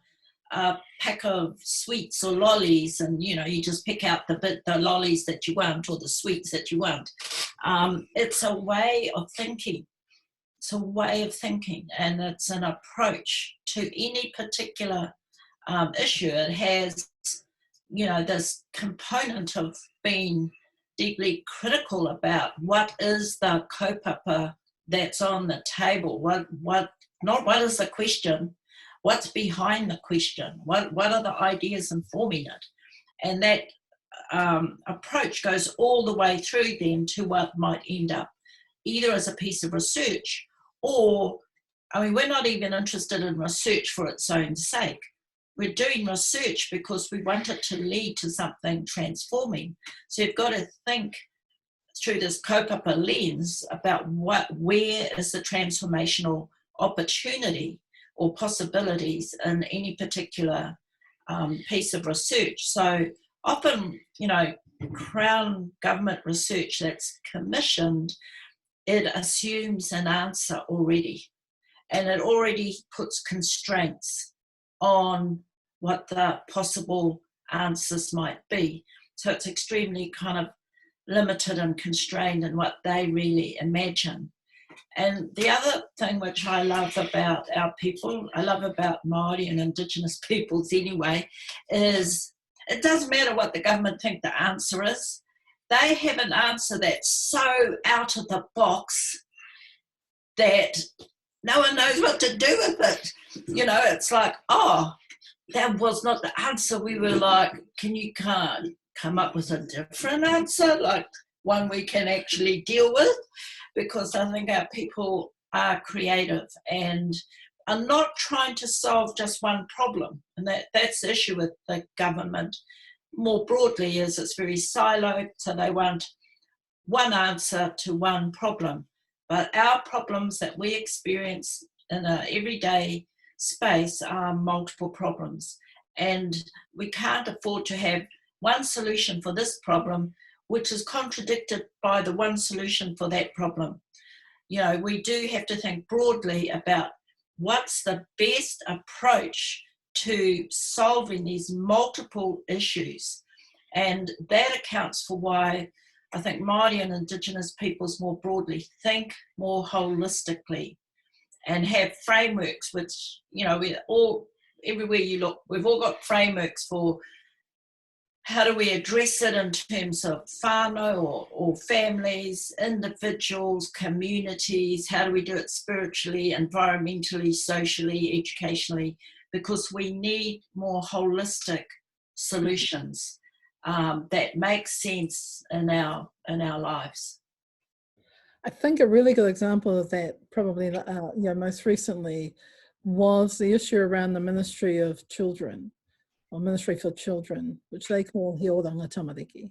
pack of sweets or lollies and, you know, you just pick out the lollies that you want or the sweets that you want. It's a way of thinking. It's a way of thinking, and it's an approach to any particular issue. It has, you know, this component of being deeply critical about what is the kaupapa that's on the table. Not what is the question, what's behind the question, what are the ideas informing it. And that approach goes all the way through then to what might end up either as a piece of research or, I mean, we're not even interested in research for its own sake. We're doing research because we want it to lead to something transforming. So you've got to think through this kaupapa lens about where is the transformational opportunity or possibilities in any particular piece of research. So often, you know, Crown government research that's commissioned, it assumes an answer already, and it already puts constraints on what the possible answers might be. So it's extremely kind of limited and constrained in what they really imagine. And the other thing which I love about our people, I love about Māori and Indigenous peoples anyway, is it doesn't matter what the government think the answer is. They have an answer that's so out of the box that no one knows what to do with it. You know, it's like, oh, that was not the answer. We were like, can you come up with a different answer, like one we can actually deal with? Because I think our people are creative and are not trying to solve just one problem. And that's the issue with the government more broadly, is it's very siloed, so they want one answer to one problem. But our problems that we experience in an everyday space are multiple problems. And we can't afford to have one solution for this problem, which is contradicted by the one solution for that problem. You know, we do have to think broadly about what's the best approach to solving these multiple issues. And that accounts for why I think Māori and Indigenous peoples more broadly think more holistically and have frameworks which, you know, everywhere you look, we've all got frameworks for how do we address it in terms of whānau or families, individuals, communities, how do we do it spiritually, environmentally, socially, educationally, because we need more holistic solutions that make sense in our lives. I think a really good example of that, probably most recently, was the issue around the Ministry of Children, or Ministry for Children, which they call He Oranga Tamariki,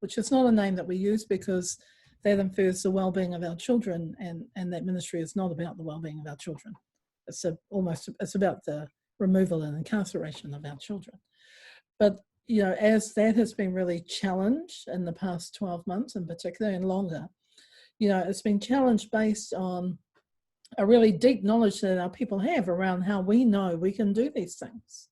which is not a name that we use because that infers the well-being of our children, and that ministry is not about the well-being of our children. It's about the removal and incarceration of our children. But, you know, as that has been really challenged in the past 12 months in particular and longer, you know, it's been challenged based on a really deep knowledge that our people have around how we know we can do these things.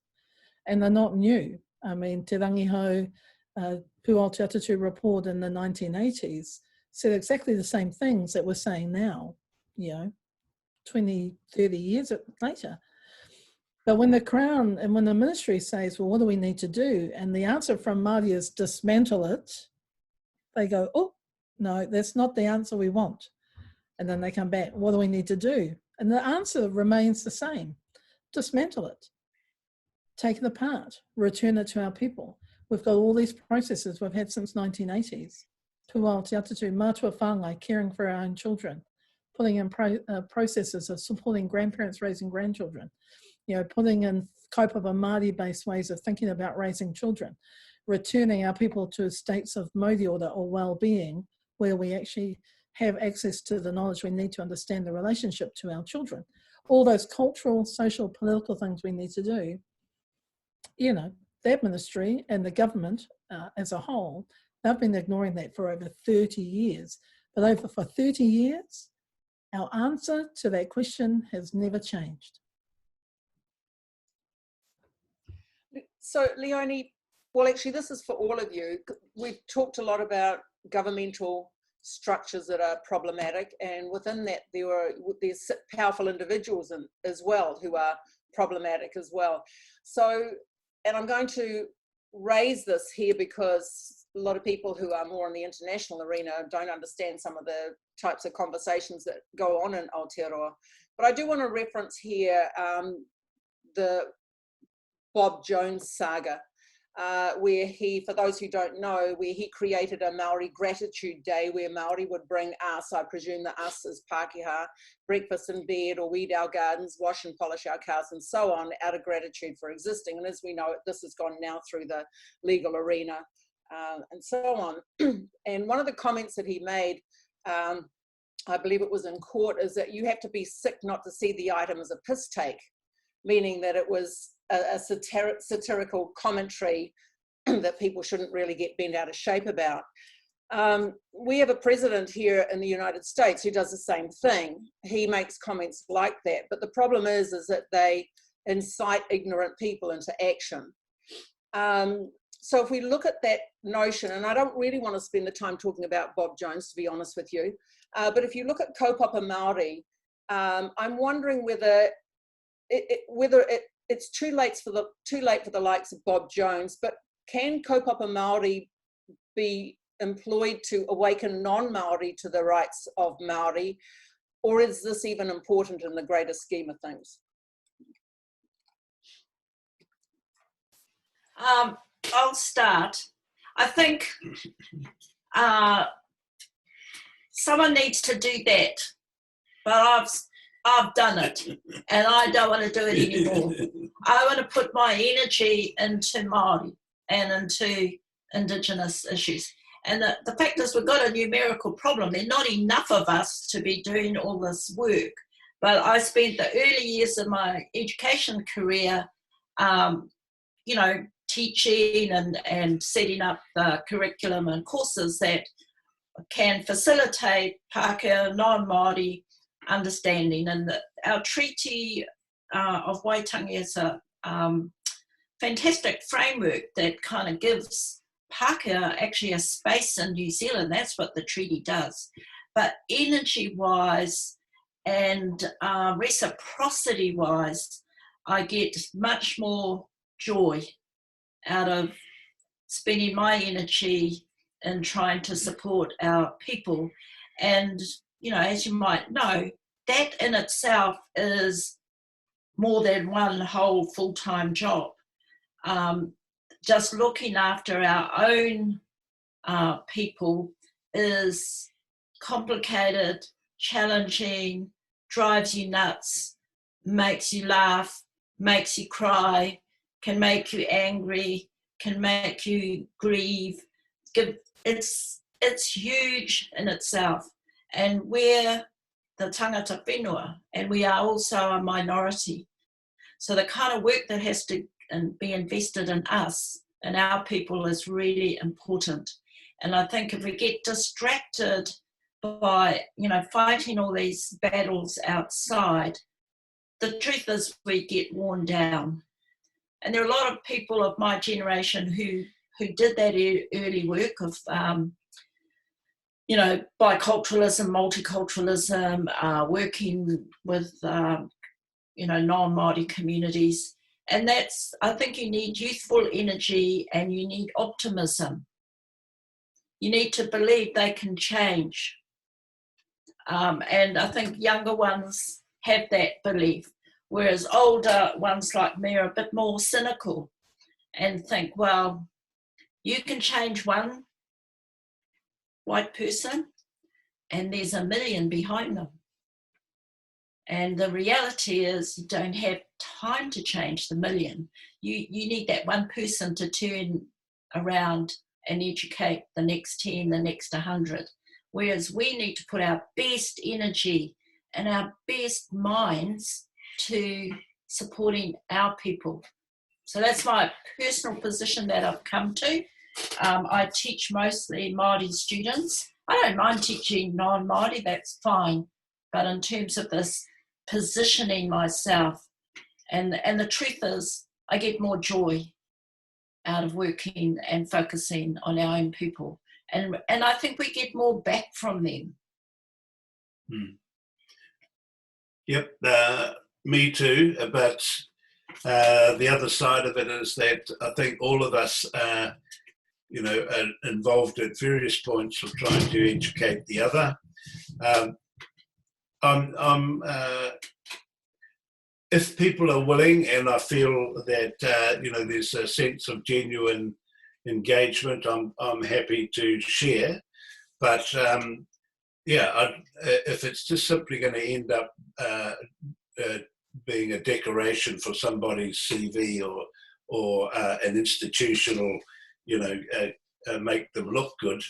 And they're not new. I mean, Te Rangiho Puʻao Te Atatu report in the 1980s said exactly the same things that we're saying now, you know, 20, 30 years later. But when the Crown and when the ministry says, well, what do we need to do? And the answer from Māori is dismantle it. They go, oh, no, that's not the answer we want. And then they come back, what do we need to do? And the answer remains the same. Dismantle it. Take it apart. Return it to our people. We've got all these processes we've had since 1980s. Puʻao Te Atatu, mātua whāngai, caring for our own children. Putting in processes of supporting grandparents raising grandchildren. You know, putting in kaupapa Māori-based ways of thinking about raising children. Returning our people to states of modiora or well-being where we actually have access to the knowledge we need to understand the relationship to our children. All those cultural, social, political things we need to do, you know, that ministry and the government as a whole, they've been ignoring that for over 30 years. But for 30 years, our answer to that question has never changed. So, Leonie, well, actually, this is for all of you. We've talked a lot about governmental structures that are problematic, and within that, there's powerful individuals as well who are problematic as well. So, and I'm going to raise this here because a lot of people who are more in the international arena don't understand some of the types of conversations that go on in Aotearoa. But I do want to reference here the Bob Jones Saga, where he, for those who don't know, where he created a Maori gratitude day where Maori would bring us, I presume that us as Pākehā, breakfast in bed or weed our gardens, wash and polish our cars and so on, out of gratitude for existing. And as we know, this has gone now through the legal arena and so on. And one of the comments that he made, I believe it was in court, is that you have to be sick not to see the item as a piss take, meaning that it was a satirical commentary that people shouldn't really get bent out of shape about. We have a president here in the United States who does the same thing. He makes comments like that, but the problem is that they incite ignorant people into action. So if we look at that notion, and I don't really want to spend the time talking about Bob Jones, to be honest with you, but if you look at Kaupapa Māori, I'm wondering whether it's too late for the likes of Bob Jones, but can Kaupapa Māori be employed to awaken non-Māori to the rights of Māori, or is this even important in the greater scheme of things? I'll start. I think someone needs to do that, but I've done it and I don't want to do it anymore. I want to put my energy into Māori and into Indigenous issues. And the fact is, we've got a numerical problem. There are not enough of us to be doing all this work. But I spent the early years of my education career, you know, teaching and setting up the curriculum and courses that can facilitate Pākehā non-Māori understanding. And our Treaty of Waitangi is a fantastic framework that kind of gives Pākehā actually a space in New Zealand. That's what the treaty does. But energy-wise and reciprocity-wise, I get much more joy out of spending my energy in trying to support our people. And, you know, as you might know, that in itself is more than one whole full-time job. Just looking after our own people is complicated, challenging, drives you nuts, makes you laugh, makes you cry, can make you angry, can make you grieve. It's huge in itself. And we're the tangata whenua, and we are also a minority. So the kind of work that has to be invested in us and our people is really important. And I think if we get distracted by, you know, fighting all these battles outside, the truth is we get worn down. And there are a lot of people of my generation who did that early work of, you know, biculturalism, multiculturalism, working with, you know, non-Māori communities. And that's, I think you need youthful energy and you need optimism. You need to believe they can change. And I think younger ones have that belief, whereas older ones like me are a bit more cynical and think, well, you can change one white person and there's a million behind them. And the reality is you don't have time to change the million. You need that one person to turn around and educate the next 10, the next 100. whereas we need to put our best energy and our best minds to supporting our people. So that's my personal position that I've come to. I teach mostly Māori students. I don't mind teaching non-Māori, that's fine. But in terms of this positioning myself, and the truth is, I get more joy out of working and focusing on our own people. And I think we get more back from them. Yep, me too. But the other side of it is that I think all of us, you know, are involved at various points of trying to educate the other. If people are willing, and I feel that you know, there's a sense of genuine engagement, I'm happy to share. But yeah, if it's just simply going to end up being a decoration for somebody's CV or an institutional, you know, make them look good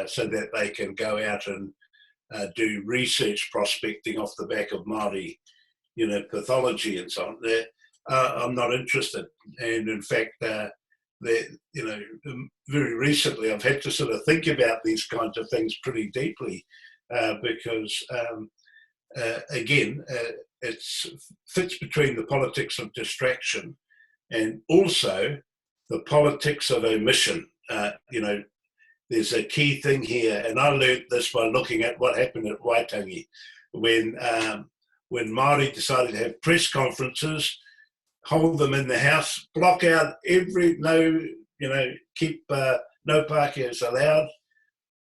so that they can go out and do research prospecting off the back of Māori, you know, pathology and so on. I'm not interested. And in fact, you know, very recently I've had to sort of think about these kinds of things pretty deeply because, again, it fits between the politics of distraction and also the politics of omission. You know, there's a key thing here, and I learned this by looking at what happened at Waitangi when Māori decided to have press conferences, hold them in the house, block out keep no Pākehās allowed.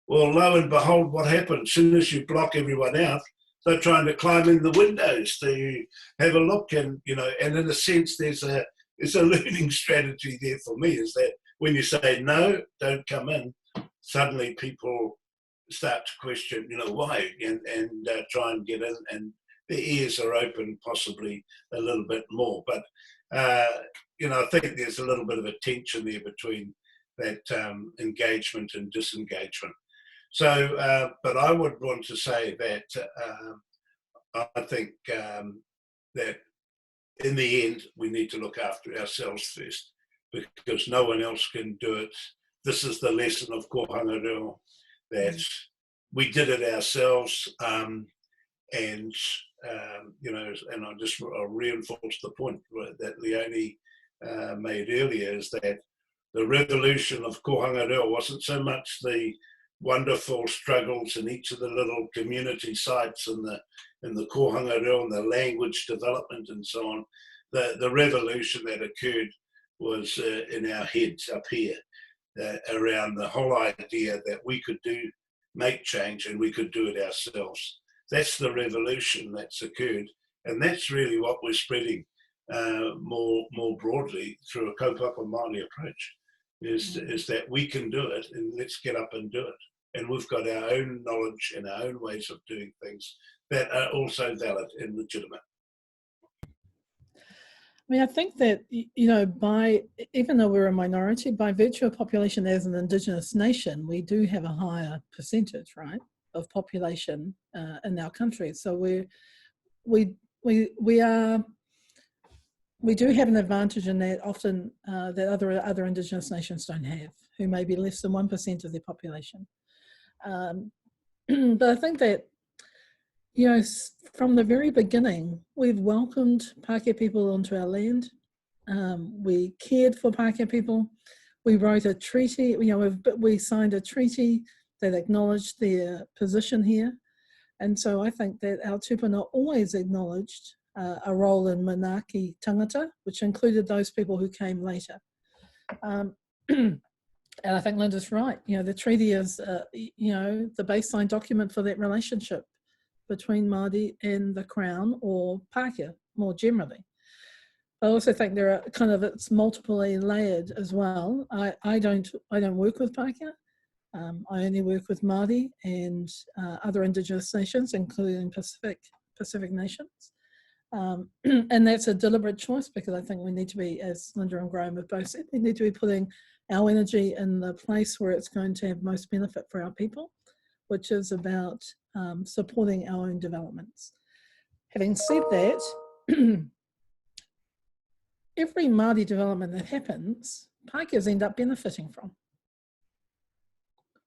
Well, lo and behold, what happened? As soon as you block everyone out, they're trying to climb in the windows to have a look, and you know, and in a sense, there's a learning strategy there for me. Is that when you say no, don't come in, suddenly people start to question, you know, why, and try and get in, and their ears are open possibly a little bit more. But you know, I think there's a little bit of a tension there between that engagement and disengagement. So, but I would want to say that I think that in the end, we need to look after ourselves first, because no one else can do it. This is the lesson of Kōrero, that we did it ourselves, and you know, and I'll reinforce the point that Leonie made earlier, is that the revolution of Kōrero wasn't so much the wonderful struggles in each of the little community sites in the Kōrero and the language development and so on. The revolution that occurred was in our heads up here, around the whole idea that we could make change and we could do it ourselves. That's the revolution that's occurred, and that's really what we're spreading more broadly through a Kaupapa Māori approach, is that we can do it, and let's get up and do it. And we've got our own knowledge and our own ways of doing things that are also valid and legitimate. I mean, I think that, you know, even though we're a minority, by virtue of population as an Indigenous nation, we do have a higher percentage, right, of population in our country. So we do have an advantage in that often that other Indigenous nations don't have, who may be less than 1% of their population. But I think that, you know, from the very beginning, we've welcomed Pākehā people onto our land. We cared for Pākehā people. We wrote a treaty, you know, we signed a treaty that acknowledged their position here. And so I think that our tupuna always acknowledged a role in Manaaki tangata, which included those people who came later. And I think Linda's right. You know, the treaty is, you know, the baseline document for that relationship between Māori and the Crown, or Pākehā more generally. I also think there are it's multiply layered as well. I don't work with Pākehā. I only work with Māori and other Indigenous nations, including Pacific nations. And that's a deliberate choice, because I think we need to be, as Linda and Graham have both said, we need to be putting our energy in the place where it's going to have most benefit for our people. which is about supporting our own developments. Having said that, every Māori development that happens, Pākehās end up benefiting from.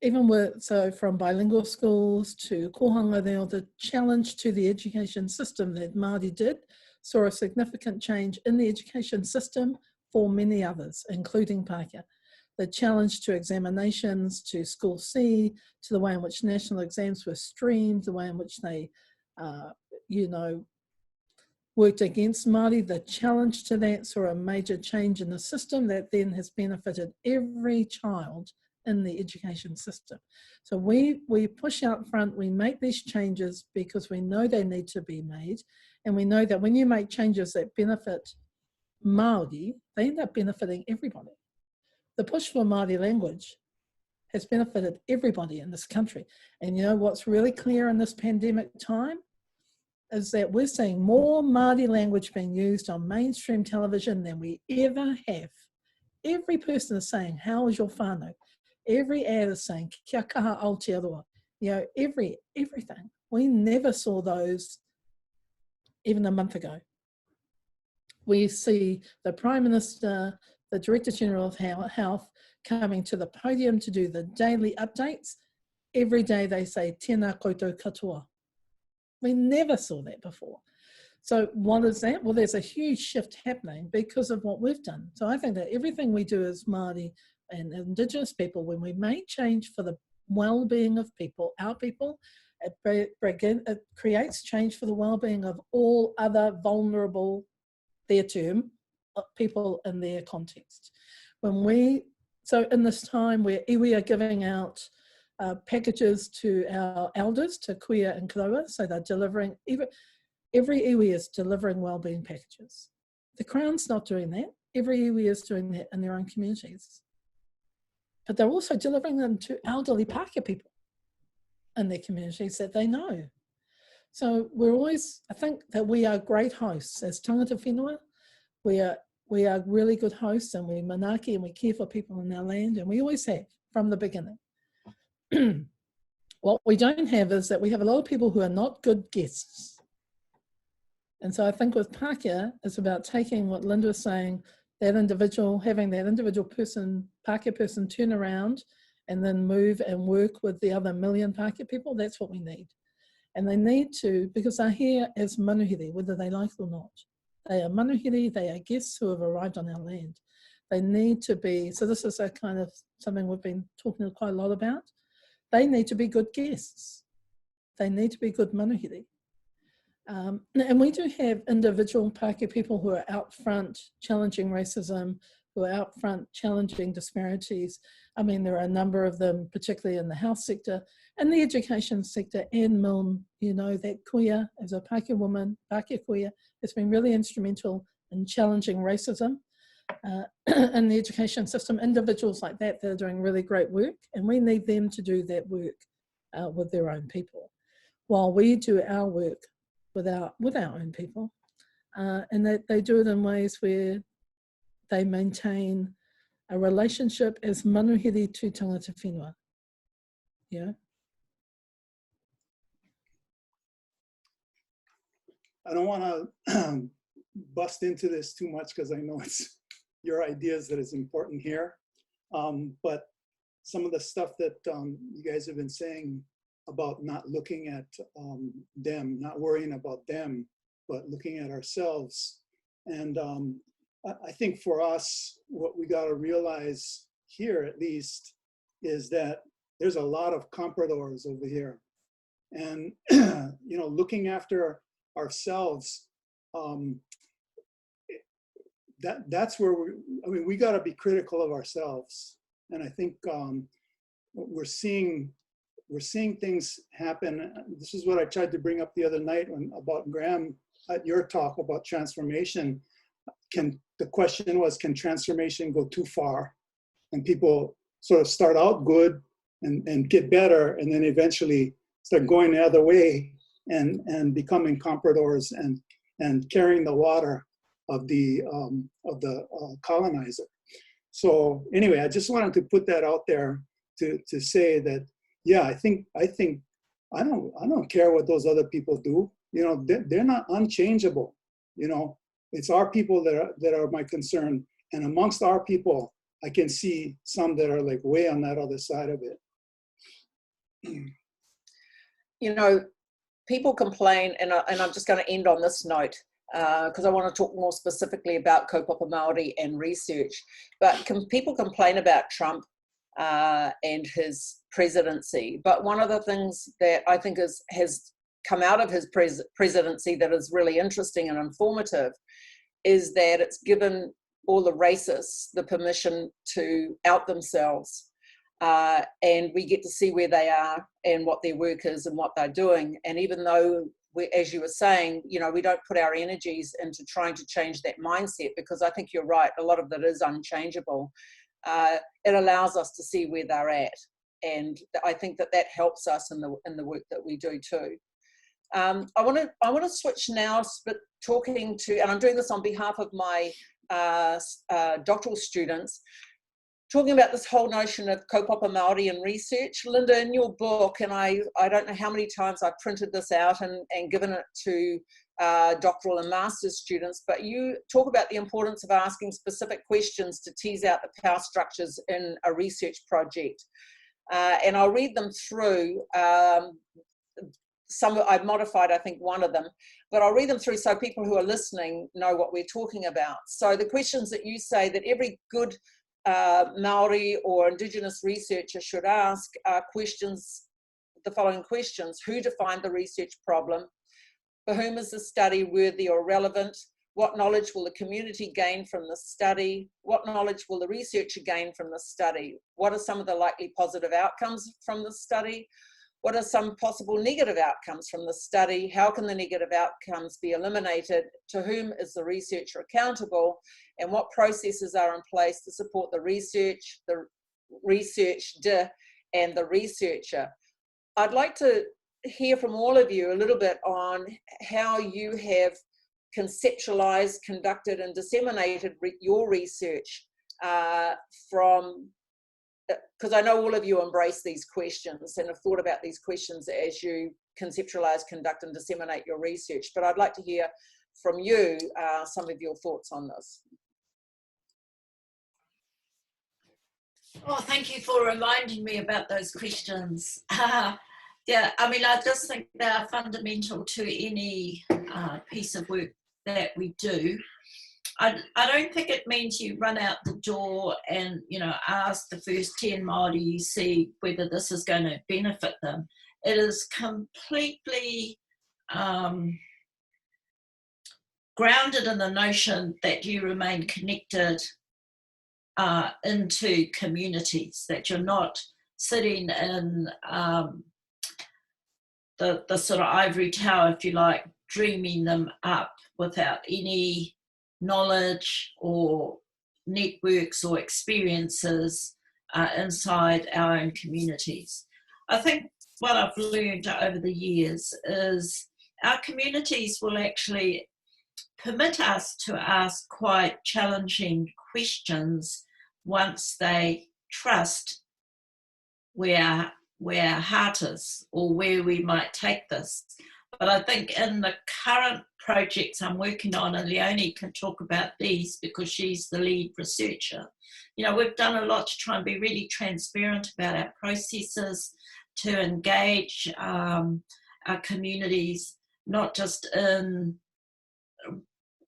Even with, so from bilingual schools to kohanga reo, the challenge to the education system that Māori did saw a significant change in the education system for many others, including Pākehā. The challenge to examinations, to School C, to the way in which national exams were streamed, the way in which they, you know, worked against Māori, the challenge to that saw a major change in the system that then has benefited every child in the education system. So we push out front, we make these changes because we know they need to be made, and we know that when you make changes that benefit Māori, they end up benefiting everybody. The push for Māori language has benefited everybody in this country. And you know what's really clear in this pandemic time is that we're seeing more Māori language being used on mainstream television than we ever have. Every person is saying, how is your whānau? Every ad is saying, kia kaha Aotearoa. You know, everything. We never saw those even a month ago. We see the Prime Minister, the Director General of Health coming to the podium to do the daily updates. Every day they say, tēnā koutou katoa. We never saw that before. So what is that? Well, there's a huge shift happening because of what we've done. So I think that everything we do as Māori and Indigenous people, when we make change for the well-being of people, our people, it creates change for the well-being of all other vulnerable, their term, people in their context. So in this time where iwi are giving out packages to our elders, to kuia and karaua, so they're delivering, every iwi is delivering wellbeing packages. The Crown's not doing that. Every iwi is doing that in their own communities. But they're also delivering them to elderly Pākehā people in their communities that they know. So we're always, I think that we are great hosts as tangata whenua. We are really good hosts, and we manaaki and we care for people in our land, and we always have from the beginning. What we don't have is that we have a lot of people who are not good guests. And so I think with Pākehā, it's about taking what Linda was saying, that individual, having that individual person, Pākehā person, turn around and then move and work with the other million Pākehā people. That's what we need. And they need to, because they're here as manuhiri, whether they like it or not. They are manuhiri, they are guests who have arrived on our land. They need to be, so this is a kind of something we've been talking quite a lot about. They need to be good guests. They need to be good manuhiri. And we do have individual Pākehā people who are out front challenging racism, who are out front challenging disparities. I mean, there are a number of them, particularly in the health sector and the education sector. Anne Milne, you know, that kuia, as a Pākehā woman, Pākehā kuia, has been really instrumental in challenging racism in the education system. Individuals like that are doing really great work, and we need them to do that work with their own people, while we do our work with our own people, and that they do it in ways where they maintain a relationship as manuhiri to tangata whenua. Yeah. I don't want to bust into this too much because I know it's your ideas that is important here. But some of the stuff that you guys have been saying about not looking at them, not worrying about them, but looking at ourselves. And I think for us, what we got to realize here, at least, is that there's a lot of compradors over here. And, you know, looking after ourselves, that's where we got to be critical of ourselves. And I think we're seeing things happen. This is what I tried to bring up the other night about Graham at your talk about transformation. The question was, can transformation go too far? And people sort of start out good and get better, and then eventually start going the other way and becoming compradors and carrying the water of the colonizer. So anyway, I just wanted to put that out there to say that yeah, I think I don't care what those other people do. You know, they're not unchangeable. You know, it's our people that are my concern, and amongst our people, I can see some that are like way on that other side of it. You know, people complain, and I'm just going to end on this note, because I want to talk more specifically about Kaupapa Māori and research. But people complain about Trump and his presidency. But one of the things that I think has come out of his presidency that is really interesting and informative is that it's given all the racists the permission to out themselves. And we get to see where they are and what their work is and what they're doing. And even though, as you were saying, you know, we don't put our energies into trying to change that mindset, because I think you're right, a lot of that is unchangeable. It allows us to see where they're at. And I think that helps us in the work that we do too. I want to switch now, but talking to, and I'm doing this on behalf of my doctoral students, talking about this whole notion of Kaupapa Māori and research. Linda, in your book, and I don't know how many times I've printed this out and given it to doctoral and master's students, but you talk about the importance of asking specific questions to tease out the power structures in a research project. And I'll read them through. Some I've modified, I think, one of them, but I'll read them through so people who are listening know what we're talking about. So the questions that you say that every good Maori or Indigenous researcher should ask are questions, the following questions: who defined the research problem? For whom is the study worthy or relevant? What knowledge will the community gain from the study? What knowledge will the researcher gain from the study? What are some of the likely positive outcomes from the study? What are some possible negative outcomes from the study? How can the negative outcomes be eliminated? To whom is the researcher accountable? And what processes are in place to support the researched, and the researcher? I'd like to hear from all of you a little bit on how you have conceptualized, conducted, and disseminated your research because I know all of you embrace these questions and have thought about these questions as you conceptualize, conduct, and disseminate your research. But I'd like to hear from you some of your thoughts on this. Oh, thank you for reminding me about those questions. Yeah, I mean, I just think they are fundamental to any piece of work that we do. I don't think it means you run out the door and, you know, ask the first 10 Māori you see whether this is going to benefit them. It is completely grounded in the notion that you remain connected into communities, that you're not sitting in the sort of ivory tower, if you like, dreaming them up without any knowledge or networks or experiences inside our own communities. I think what I've learned over the years is our communities will actually permit us to ask quite challenging questions once they trust where our heart is or where we might take this. But I think in the current projects I'm working on, and Leonie can talk about these because she's the lead researcher, you know, we've done a lot to try and be really transparent about our processes, to engage our communities, not just in,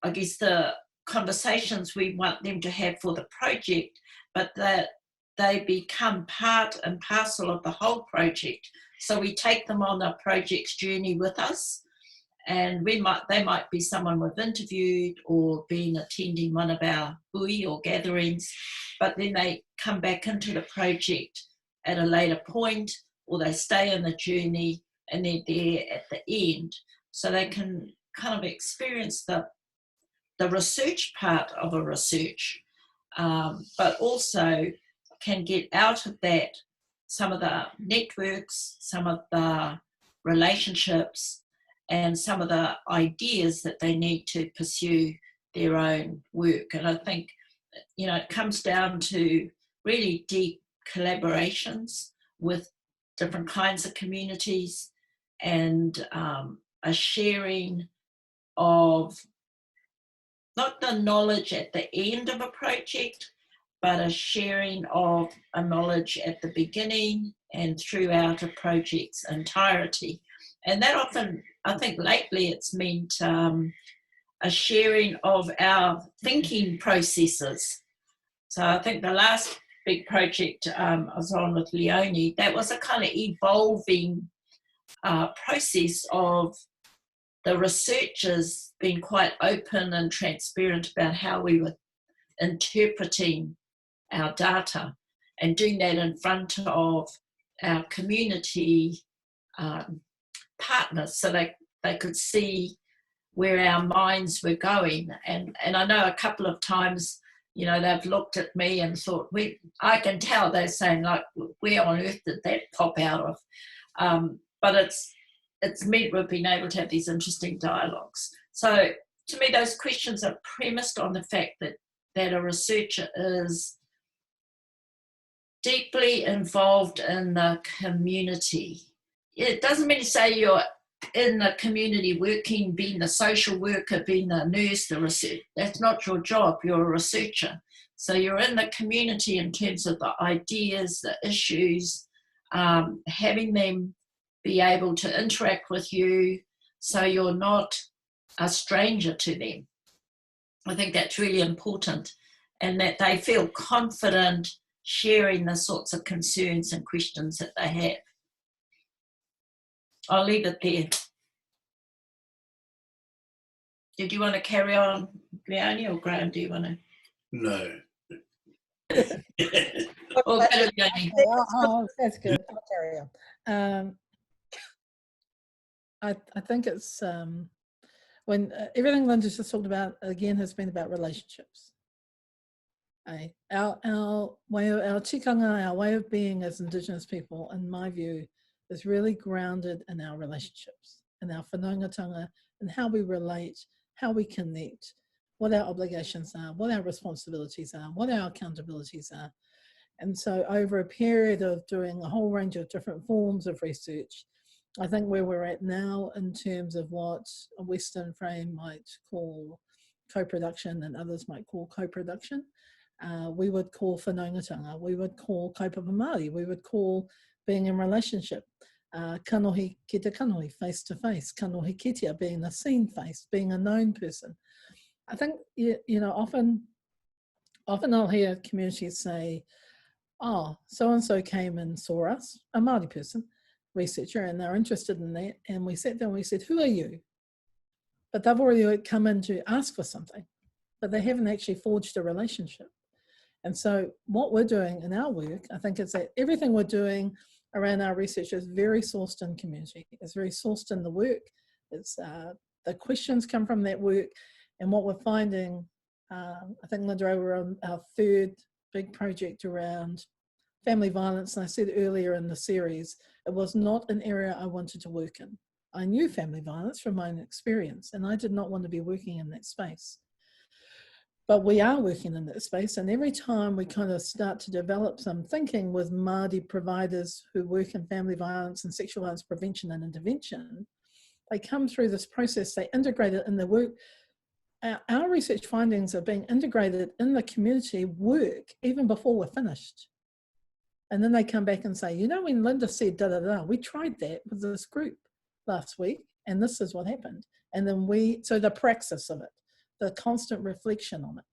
I guess, the conversations we want them to have for the project, but that they become part and parcel of the whole project. So we take them on a project's journey with us, and they might be someone we've interviewed or been attending one of our hui or gatherings, but then they come back into the project at a later point, or they stay in the journey and they're there at the end. So they can kind of experience the research part of a research, but also can get out of that some of the networks, some of the relationships, and some of the ideas that they need to pursue their own work. And I think, you know, it comes down to really deep collaborations with different kinds of communities, and a sharing of not the knowledge at the end of a project, but a sharing of a knowledge at the beginning and throughout a project's entirety. And that often, I think lately it's meant a sharing of our thinking processes. So I think the last big project I was on with Leonie, that was a kind of evolving process of the researchers being quite open and transparent about how we were interpreting our data and doing that in front of our community partners, so they could see where our minds were going. And I know a couple of times, you know, they've looked at me and thought, I can tell they're saying, like, where on earth did that pop out of? But it's meant we've been able to have these interesting dialogues. So to me, those questions are premised on the fact that a researcher is deeply involved in the community. It doesn't mean to say you're in the community working, being the social worker, being the nurse, the researcher. That's not your job, you're a researcher. So you're in the community in terms of the ideas, the issues, having them be able to interact with you so you're not a stranger to them. I think that's really important, and that they feel confident sharing the sorts of concerns and questions that they have. I'll leave it there. Did you want to carry on, Leonie, or Graham, do you want to? No. Or go to Leonie. Oh, that's good. I'll carry on. I think it's when everything Linda's just talked about again has been about relationships. Our way of, our tikanga, our way of being as Indigenous people, in my view, is really grounded in our relationships, in our whanaungatanga, and how we relate, how we connect, what our obligations are, what our responsibilities are, what our accountabilities are. And so over a period of doing a whole range of different forms of research, I think where we're at now in terms of what a Western frame might call co-production and others might call co-production, we would call whanaungatanga, we would call Kaupapa Māori, we would call being in relationship, kanohi ki te kanohi, face to face, kanohi kitia, being the seen face, being a known person. I think, you know, often I'll hear communities say, oh, so-and-so came and saw us, a Māori person, researcher, and they're interested in that, and we sat down and we said, who are you? But they've already come in to ask for something, but they haven't actually forged a relationship. And so what we're doing in our work, I think, is that everything we're doing around our research is very sourced in community. It's very sourced in the work. It's the questions come from that work. And what we're finding, I think, Linda, we're on our third big project around family violence. And I said earlier in the series, it was not an area I wanted to work in. I knew family violence from my own experience, and I did not want to be working in that space. But we are working in that space, and every time we kind of start to develop some thinking with Māori providers who work in family violence and sexual violence prevention and intervention, they come through this process, they integrate it in their work. Our research findings are being integrated in the community work even before we're finished. And then they come back and say, you know, when Linda said da-da-da, we tried that with this group last week, and this is what happened. And then so the praxis of it, the constant reflection on it.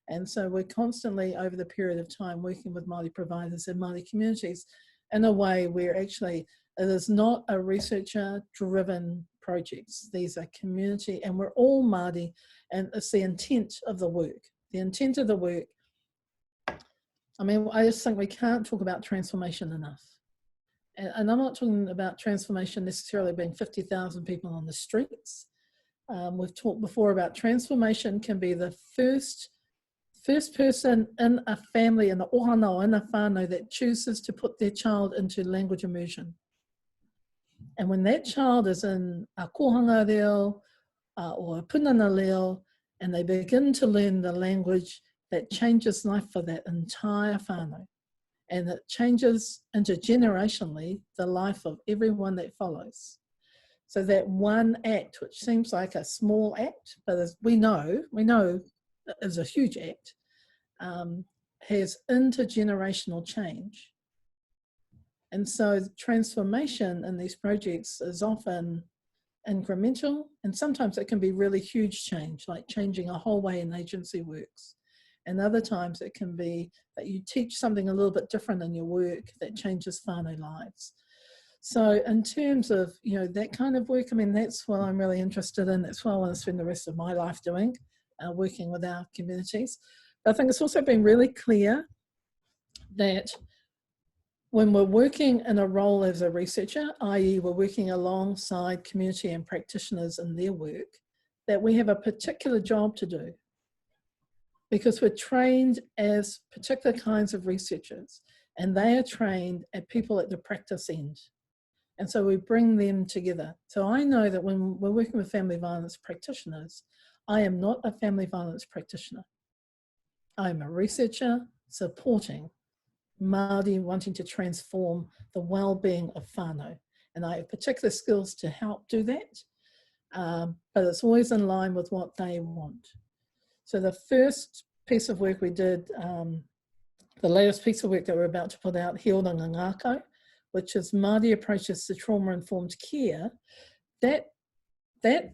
And so we're constantly, over the period of time, working with Māori providers and Māori communities in a way where actually it is not a researcher-driven projects. These are community, and we're all Māori, and it's the intent of the work. The intent of the work, I mean, I just think we can't talk about transformation enough. And I'm not talking about transformation necessarily being 50,000 people on the streets. We've talked before about transformation can be the first person in a family, in the ohana or in a whānau, that chooses to put their child into language immersion. And when that child is in a kohanga reo or a punana reo, and they begin to learn the language, that changes life for that entire whānau. and it changes intergenerationally the life of everyone that follows. So that one act, which seems like a small act, but as we know is a huge act, has intergenerational change. And so the transformation in these projects is often incremental, and sometimes it can be really huge change, like changing a whole way an agency works. And other times it can be that you teach something a little bit different in your work that changes whānau lives. So in terms of, you know, that kind of work, I mean, that's what I'm really interested in. That's what I want to spend the rest of my life doing, working with our communities. But I think it's also been really clear that when we're working in a role as a researcher, i.e. we're working alongside community and practitioners in their work, that we have a particular job to do, because we're trained as particular kinds of researchers, and they are trained at people at the practice end. And so we bring them together. So I know that when we're working with family violence practitioners, I am not a family violence practitioner. I'm a researcher supporting Māori wanting to transform the well-being of whānau. And I have particular skills to help do that, but it's always in line with what they want. So the first piece of work we did, the latest piece of work that we're about to put out, He Ora Ngā Ngākau, which is Māori approaches to trauma-informed care, that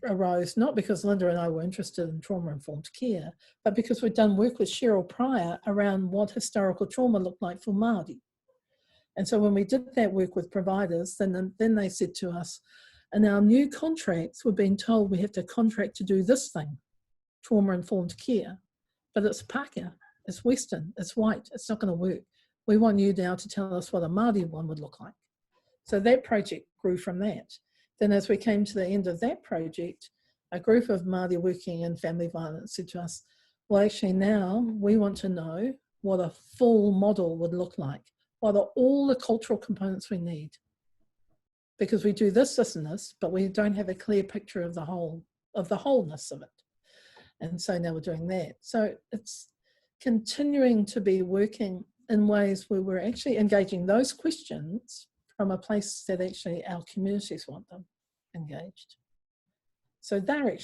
arose not because Linda and I were interested in trauma-informed care, but because we'd done work with Cheryl prior around what historical trauma looked like for Māori. And so when we did that work with providers, then they said to us, in our new contracts, we're being told we have to contract to do this thing, trauma-informed care, but it's Pākehā, it's Western, it's white, it's not going to work. We want you now to tell us what a Māori one would look like. So that project grew from that. Then as we came to the end of that project, a group of Māori working in family violence said to us, well, actually now we want to know what a full model would look like. What are all the cultural components we need? Because we do this, this, and this, but we don't have a clear picture of the whole, of the wholeness of it. And so now we're doing that. So it's continuing to be working in ways where we're actually engaging those questions from a place that actually our communities want them engaged. So they're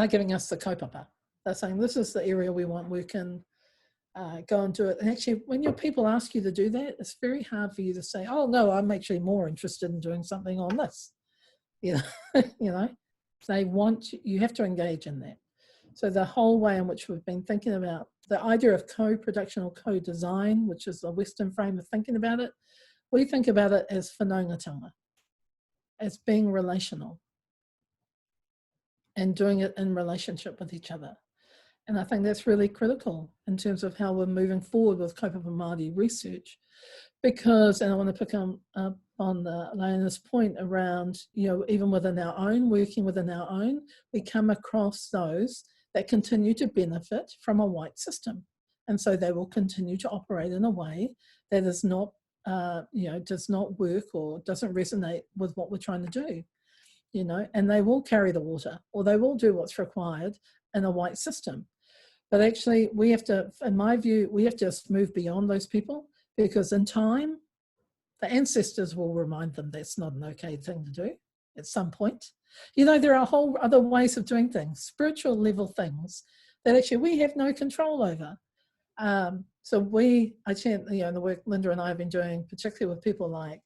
giving us the kaupapa. They're saying this is the area we want work in, go and do it. And actually when your people ask you to do that, it's very hard for you to say, oh no, I'm actually more interested in doing something on this. You know, they want, you have to engage in that. So the whole way in which we've been thinking about the idea of co-production or co-design, which is the Western frame of thinking about it, we think about it as whanaungatanga, as being relational and doing it in relationship with each other. And I think that's really critical in terms of how we're moving forward with Kaupapa Māori research, because, and I want to pick up on Leonie's point around, you know, even within our own, working within our own, we come across those that continue to benefit from a white system. And so they will continue to operate in a way that is not, you know, does not work or doesn't resonate with what we're trying to do, you know, and they will carry the water or they will do what's required in a white system. But actually we have to, in my view, we have to just move beyond those people, because in time, the ancestors will remind them that's not an okay thing to do at some point. You know, there are whole other ways of doing things, spiritual level things that actually we have no control over. So I chant, you know, the work Linda and I have been doing, particularly with people like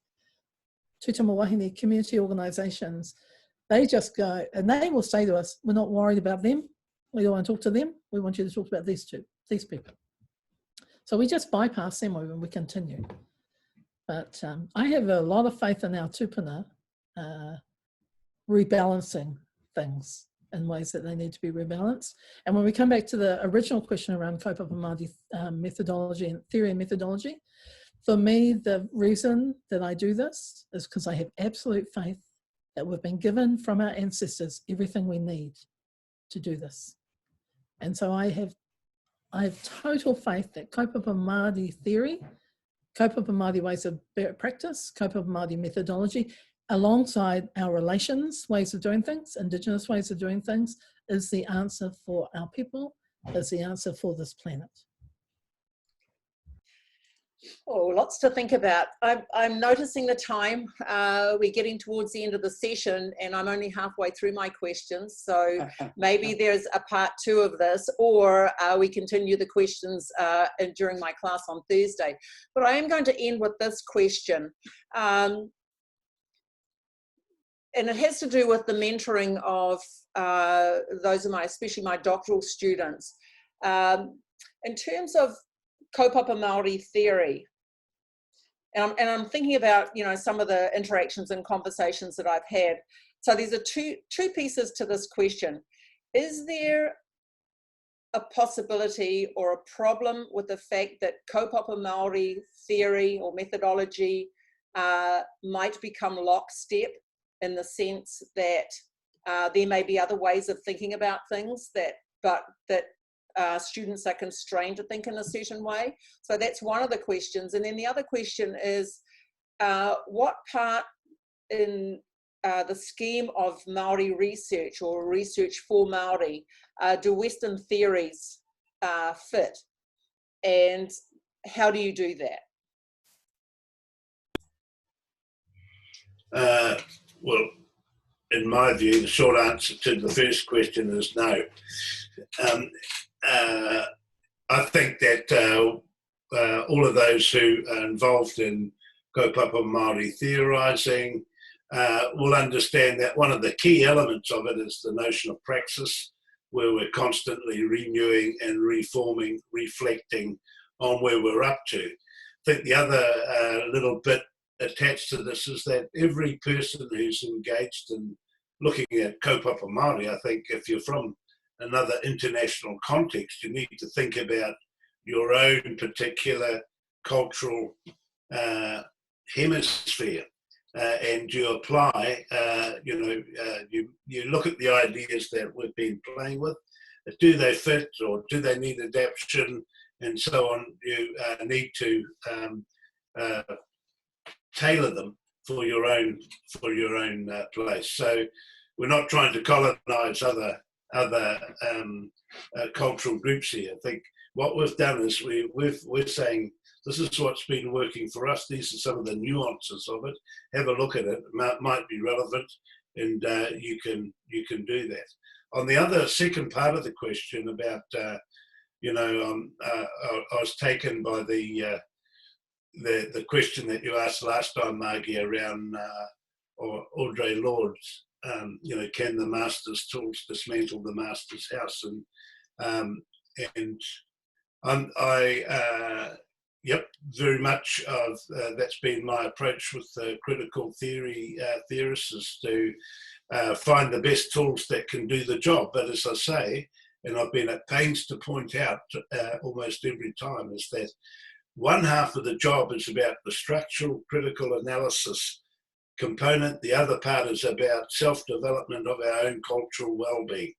Tūtama Wahine community organisations, they just go, and they will say to us, we're not worried about them. We don't want to talk to them. We want you to talk about these people. So we just bypass them and we continue. But I have a lot of faith in our tūpuna rebalancing things in ways that they need to be rebalanced. And when we come back to the original question around Kaupapa Māori methodology and theory and methodology, for me, the reason that I do this is because I have absolute faith that we've been given from our ancestors everything we need to do this. And so I have total faith that Kaupapa Māori theory, Kaupapa Māori ways of practice, Kaupapa Māori methodology, alongside our relations, ways of doing things, Indigenous ways of doing things, is the answer for our people, is the answer for this planet. Oh, lots to think about. I'm noticing the time. We're getting towards the end of the session and I'm only halfway through my questions. So maybe there's a part 2 of this, or we continue the questions during my class on Thursday. But I am going to end with this question. And it has to do with the mentoring of those of especially my doctoral students. In terms of Kaupapa Māori theory, and I'm thinking about, you know, some of the interactions and conversations that I've had. So there's two pieces to this question. Is there a possibility or a problem with the fact that Kaupapa Māori theory or methodology might become lockstep, in the sense that there may be other ways of thinking about things but students are constrained to think in a certain way? So that's one of the questions. And then the other question is, what part in the scheme of Māori research or research for Māori do Western theories fit? And how do you do that? Well, in my view, the short answer to the first question is no. I think that all of those who are involved in Kaupapa Māori theorising will understand that one of the key elements of it is the notion of praxis, where we're constantly renewing and reforming, reflecting on where we're up to. I think the other little bit attached to this is that every person who's engaged in looking at Kaupapa Māori, I think if you're from another international context, you need to think about your own particular cultural hemisphere, and you apply, you look at the ideas that we've been playing with. Do they fit, or do they need adaptation, and so on? You need to tailor them for your own place. So we're not trying to colonise other cultural groups here. I think what we've done is we're saying this is what's been working for us. These are some of the nuances of it. Have a look at it. It might be relevant, and you can do that. On the other second part of the question about I was taken by the question that you asked last time, Margie, around Audre Lorde's. Can the master's tools dismantle the master's house? Very much of that's been my approach with critical theory theorists, is to find the best tools that can do the job. But as I say, and I've been at pains to point out almost every time, is that one half of the job is about the structural critical analysis component. The other part is about self-development of our own cultural well-being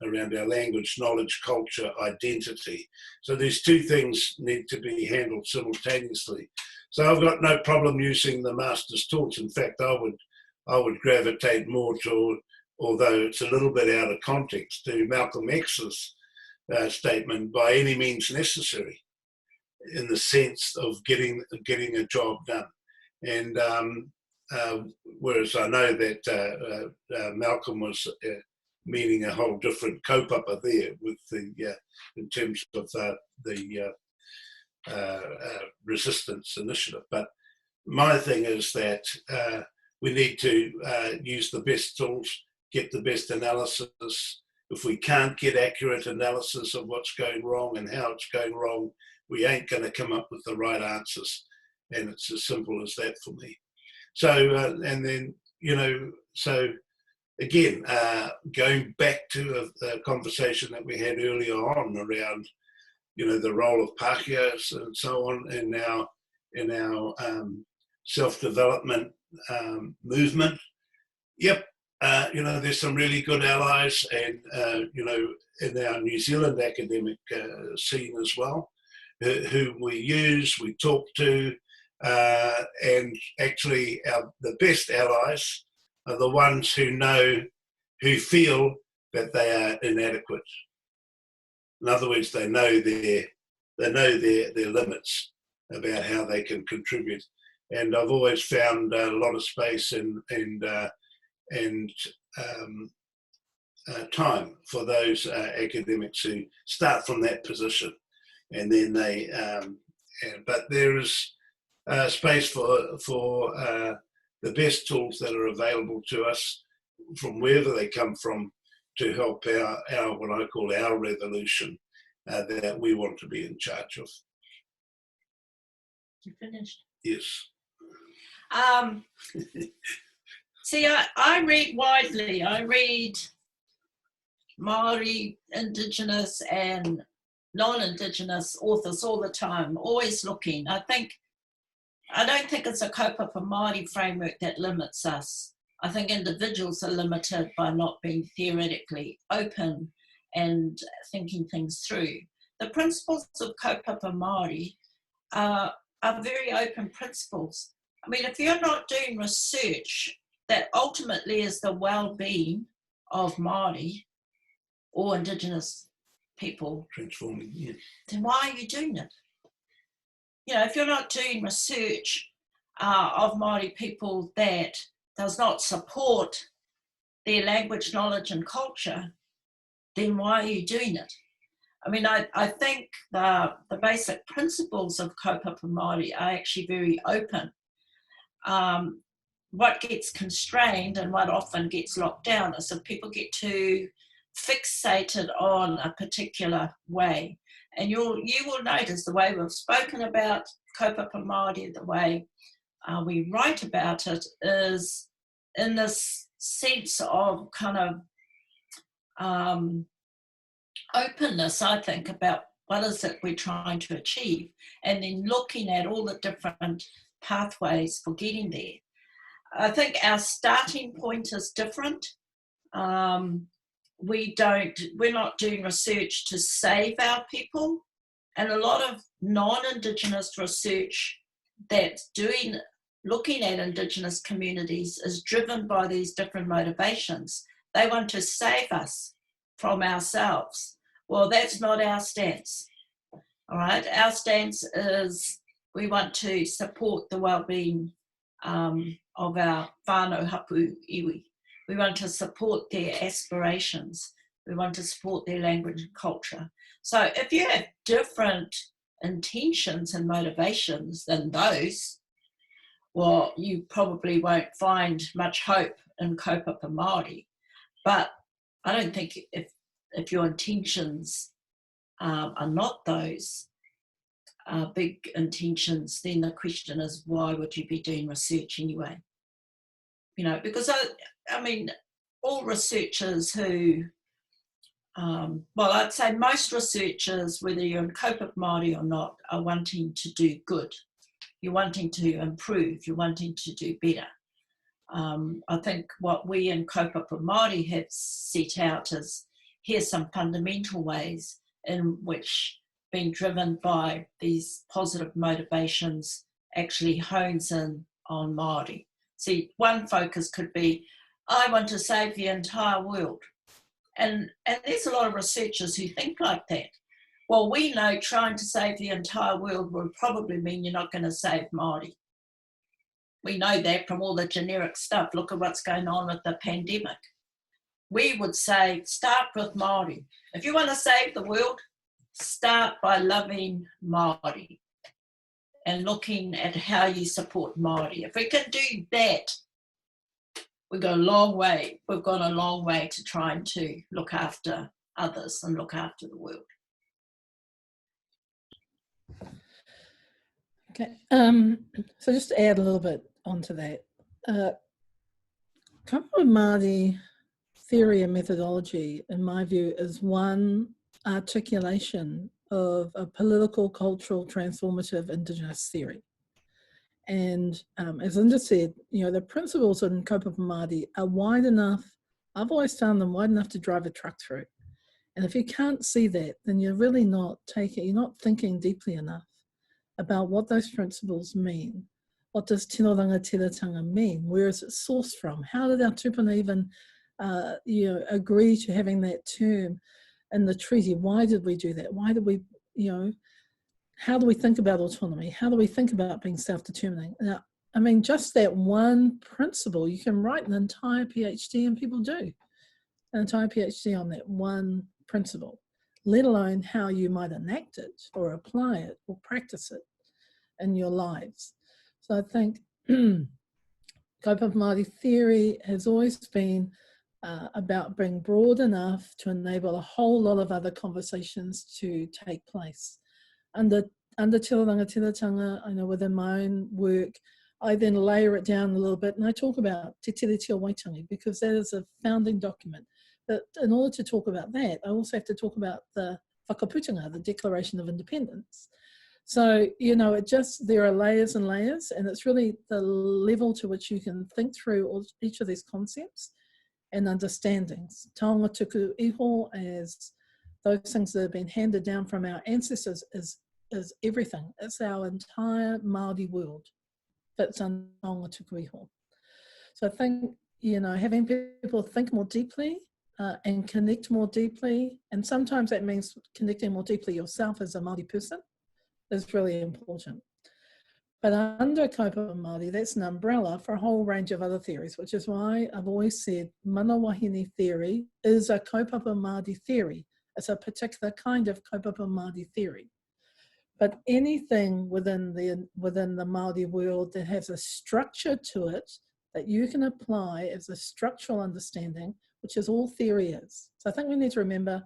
around our language, knowledge, culture, identity. So these two things need to be handled simultaneously. So I've got no problem using the master's tools. In fact, I would gravitate more to, although it's a little bit out of context, to Malcolm X's statement, by any means necessary, in the sense of getting a job done. And whereas I know that Malcolm was meaning a whole different kaupapa there with the in terms of the resistance initiative. But my thing is that we need to use the best tools, get the best analysis. If we can't get accurate analysis of what's going wrong and how it's going wrong, we ain't going to come up with the right answers. And it's as simple as that for me. So, and then, so again, going back to a conversation that we had earlier on around, the role of Pākehās and so on in our self-development movement. Yep, there's some really good allies, and in our New Zealand academic scene as well, who we use, we talk to, and actually the best allies are the ones who feel that they are inadequate. In other words, they know their limits, about how they can contribute. And I've always found a lot of space and time for those academics who start from that position, and then they. But there is space for the best tools that are available to us from wherever they come from to help our what I call our revolution that we want to be in charge of. You finished? Yes. See, I read widely. I read Māori, Indigenous and non-Indigenous authors all the time, always looking. I don't think it's a Kaupapa Māori framework that limits us. I think individuals are limited by not being theoretically open and thinking things through. The principles of Kaupapa Māori are very open principles. I mean, if you're not doing research that ultimately is the well-being of Māori or Indigenous people, Transforming, yeah. Then why are you doing it? You know, if you're not doing research of Māori people that does not support their language, knowledge and culture, then why are you doing it? I mean, I think the basic principles of Kaupapa Māori are actually very open. What gets constrained and what often gets locked down is if people get too fixated on a particular way. And you will notice the way we've spoken about Kaupapa Māori, the way we write about it, is in this sense of kind of openness, I think, about what is it we're trying to achieve, and then looking at all the different pathways for getting there. I think our starting point is different. We're not doing research to save our people, and a lot of non-Indigenous research that's looking at Indigenous communities is driven by these different motivations. They want to save us from ourselves. Well, that's not our stance. All right, our stance is we want to support the well-being of our whānau hapu iwi. We want to support their aspirations. We want to support their language and culture. So if you have different intentions and motivations than those, well, you probably won't find much hope in Kaupapa Māori. But I don't think if your intentions are not those big intentions, then the question is, why would you be doing research anyway? You know, because I mean, all researchers who, well, I'd say most researchers, whether you're in Kaupapa Māori or not, are wanting to do good. You're wanting to improve. You're wanting to do better. I think what we in Kaupapa Māori have set out is, here's some fundamental ways in which being driven by these positive motivations actually hones in on Māori. See, one focus could be, I want to save the entire world. And there's a lot of researchers who think like that. Well, we know trying to save the entire world will probably mean you're not going to save Māori. We know that from all the generic stuff. Look at what's going on with the pandemic. We would say, start with Māori. If you want to save the world, start by loving Māori and looking at how you support Māori. If we can do that, we've got a long way. We've gone a long way to trying to look after others and look after the world. Okay, so just to add a little bit onto that, Kaupapa Māori theory and methodology, in my view, is one articulation of a political, cultural, transformative Indigenous theory. And as Linda said, you know, the principles in Kaupapa Māori are wide enough. I've always found them wide enough to drive a truck through. And if you can't see that, then you're really not you're not thinking deeply enough about what those principles mean. What does tino rangatiratanga mean? Where is it sourced from? How did our tupuna even agree to having that term in the treaty? Why did we do that? Why did we, how do we think about autonomy? How do we think about being self-determining? Now, I mean, just that one principle, you can write an entire PhD, and people do, an entire PhD on that one principle, let alone how you might enact it or apply it or practice it in your lives. So I think Kaupapa Māori theory has always been about being broad enough to enable a whole lot of other conversations to take place. Under Tiroanga Tiratanga, I know within my own work, I then layer it down a little bit and I talk about Te Tere Tio Waitangi, because that is a founding document. But in order to talk about that, I also have to talk about the whakaputanga, the Declaration of Independence. So, you know, there are layers and layers, and it's really the level to which you can think through each of these concepts and understandings. Taonga tuku iho, as those things that have been handed down from our ancestors, is everything. It's our entire Māori world that's on taonga tuku iho. So I think, you know, having people think more deeply and connect more deeply, and sometimes that means connecting more deeply yourself as a Māori person, is really important. But under Kaupapa Māori, that's an umbrella for a whole range of other theories, which is why I've always said manawahine theory is a Kaupapa Māori theory. It's a particular kind of Kaupapa Māori theory. But anything within the Māori world that has a structure to it that you can apply as a structural understanding, which is all theory is. So I think we need to remember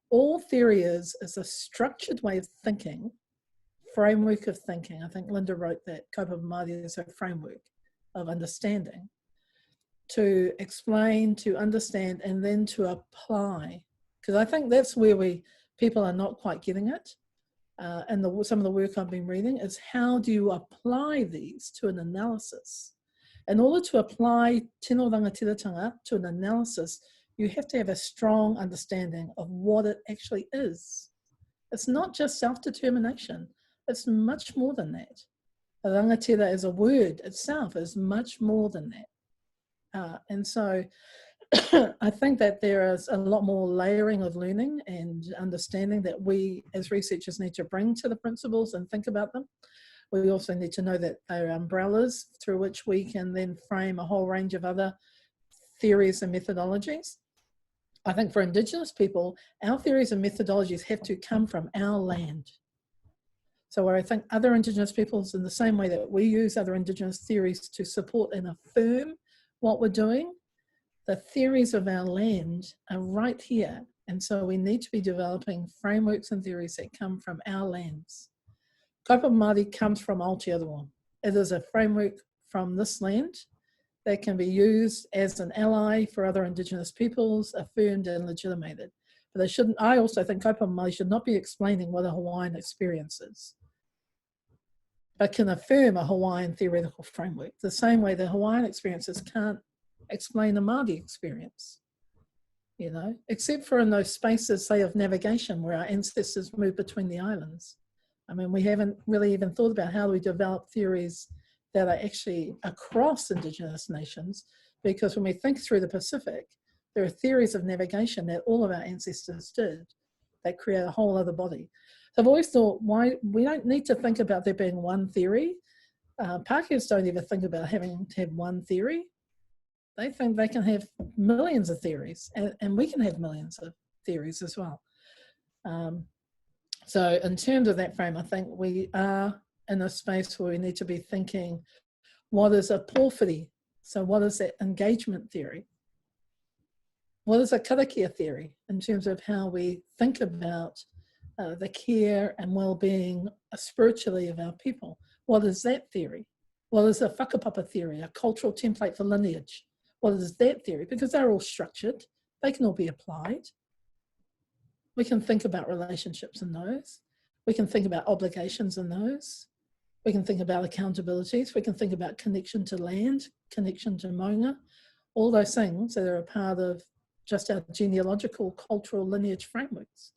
all theory is a structured way of thinking, framework of thinking. I think Linda wrote that Kaupapa Māori is a framework of understanding to explain, to understand, and then to apply. Because I think that's where people are not quite getting it. And some of the work I've been reading is how do you apply these to an analysis? In order to apply tino rangatiratanga to an analysis, you have to have a strong understanding of what it actually is. It's not just self-determination. It's much more than that. Rangatira as a word itself is much more than that. And so I think that there is a lot more layering of learning and understanding that we as researchers need to bring to the principles and think about them. We also need to know that they're umbrellas through which we can then frame a whole range of other theories and methodologies. I think for Indigenous people, our theories and methodologies have to come from our land. So where I think other Indigenous peoples, in the same way that we use other Indigenous theories to support and affirm what we're doing, the theories of our land are right here. And so we need to be developing frameworks and theories that come from our lands. Kaupapa Māori comes from Aotearoa. It is a framework from this land that can be used as an ally for other Indigenous peoples, affirmed and legitimated. But they shouldn't. I also think Kaupapa Māori should not be explaining what a Hawaiian experience is, but can affirm a Hawaiian theoretical framework, the same way the Hawaiian experiences can't explain a Māori experience, you know, except for in those spaces, say, of navigation where our ancestors moved between the islands. I mean, we haven't really even thought about how do we develop theories that are actually across Indigenous nations, because when we think through the Pacific, there are theories of navigation that all of our ancestors did that create a whole other body. So I've always thought, why we don't need to think about there being one theory. Pākehās don't ever think about having to have one theory. They think they can have millions of theories, and we can have millions of theories as well. So in terms of that frame, I think we are in a space where we need to be thinking, what is a porphyry? So what is that engagement theory? What is a karakia theory in terms of how we think about the care and well-being spiritually of our people? What is that theory? What is a whakapapa theory, a cultural template for lineage? What is that theory? Because they're all structured. They can all be applied. We can think about relationships in those. We can think about obligations in those. We can think about accountabilities. We can think about connection to land, connection to maunga, all those things that are a part of just our genealogical cultural lineage frameworks.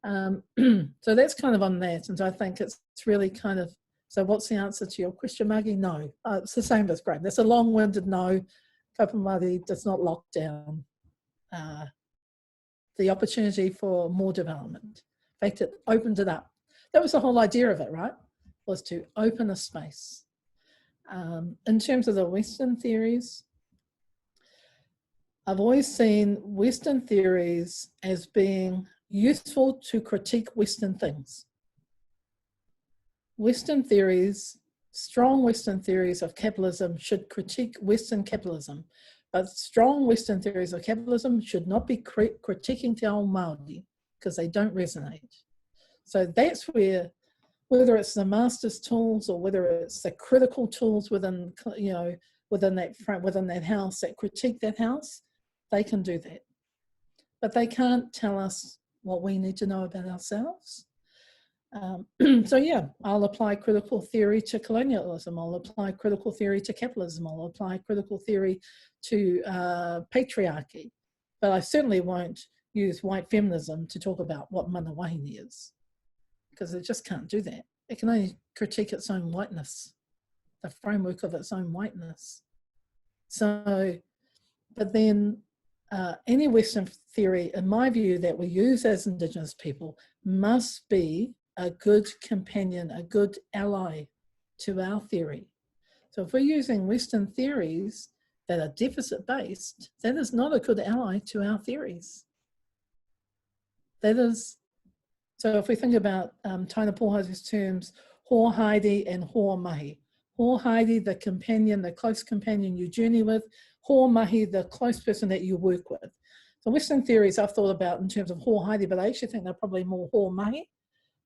So that's kind of on that. And so I think it's really kind of, so what's the answer to your question, Margie? No, it's the same as Graham. That's a long-winded no. Kaupapa Māori does not lock down the opportunity for more development. In fact, it opened it up. that was the whole idea of it, right? Was to open a space. In terms of the Western theories, I've always seen Western theories as being useful to critique Western things. Western theories, strong Western theories of capitalism should critique Western capitalism, but strong Western theories of capitalism should not be critiquing Te Ao Māori because they don't resonate. So that's where, whether it's the master's tools or whether it's the critical tools within, you know, within that house that critique that house, they can do that. But they can't tell us what we need to know about ourselves. So yeah, I'll apply critical theory to colonialism, I'll apply critical theory to capitalism, I'll apply critical theory to patriarchy, but I certainly won't use white feminism to talk about what mana wahine is, because it just can't do that. It can only critique its own whiteness, the framework of its own whiteness. So, but then any Western theory, in my view, that we use as Indigenous people must be a good companion, a good ally to our theory. So if we're using Western theories that are deficit-based, that is not a good ally to our theories. That is, so if we think about Taina Pōhai's terms, ho haere and ho mahi. Ho haere, the companion, the close companion you journey with, ho mahi, the close person that you work with. So Western theories I've thought about in terms of ho haere, but I actually think they're probably more ho mahi.